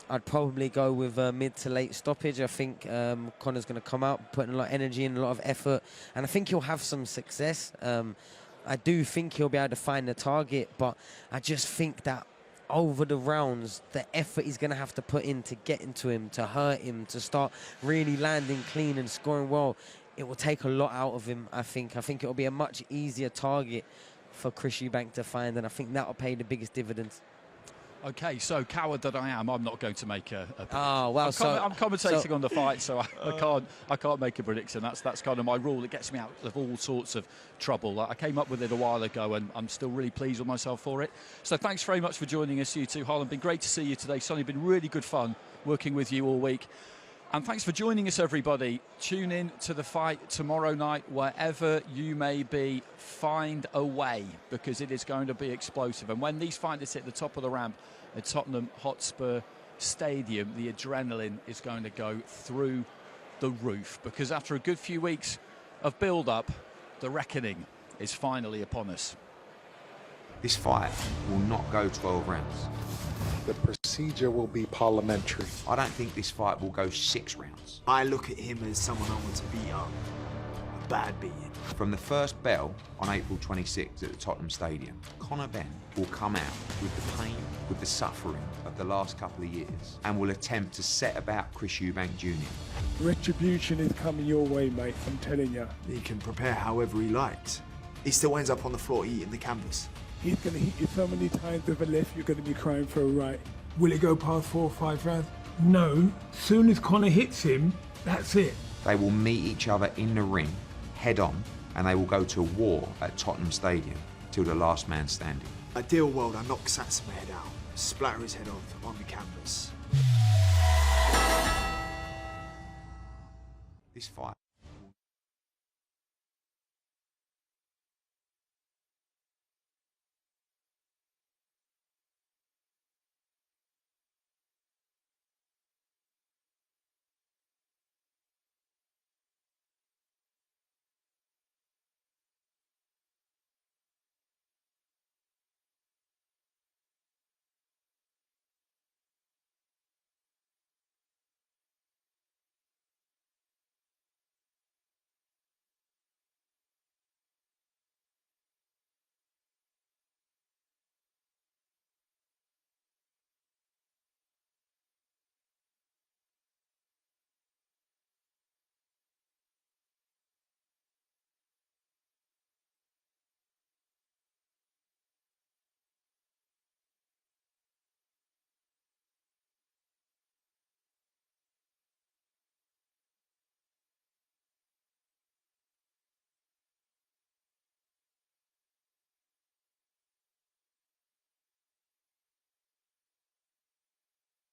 I'd probably go with a mid to late stoppage. I think Conor's going to come out, putting a lot of energy in, a lot of effort, and I think he'll have some success. I do think he'll be able to find the target, but I just think that over the rounds, the effort he's going to have to put in to get into him, to hurt him, to start really landing clean and scoring well, it will take a lot out of him, I think. I think it will be a much easier target for Chris Eubank to find, and I think that will pay the biggest dividends. Okay, so coward that I am, I'm not going to make a oh well. I'm commentating on the fight, so I can't make a prediction. That's kind of my rule. It gets me out of all sorts of trouble. I came up with it a while ago, and I'm still really pleased with myself for it. So thanks very much for joining us, you two. Harlan, been great to see you today. Sonny, been really good fun working with you all week. And thanks for joining us, everybody. Tune in to the fight tomorrow night, wherever you may be. Find a way, because it is going to be explosive. And when these fighters hit the top of the ramp at Tottenham Hotspur Stadium, the adrenaline is going to go through the roof, because after a good few weeks of build-up, the reckoning is finally upon us. This fight will not go 12 rounds. The procedure will be parliamentary. I don't think this fight will go 6 rounds. I look at him as someone I want to beat up. A bad beating. From the first bell on April 26th at the Tottenham Stadium, Conor Benn will come out with the pain, with the suffering of the last couple of years, and will attempt to set about Chris Eubank Jr. Retribution is coming your way, mate, I'm telling you. He can prepare however he likes. He still ends up on the floor eating the canvas. He's going to hit you so many times with a left, you're going to be crying for a right. Will it go past 4 or 5 rounds? No. Soon as Conor hits him, that's it. They will meet each other in the ring, head on, and they will go to war at Tottenham Stadium till the last man standing. Ideal world, I knock Satsuma head out, splatter his head off on the canvas. This fight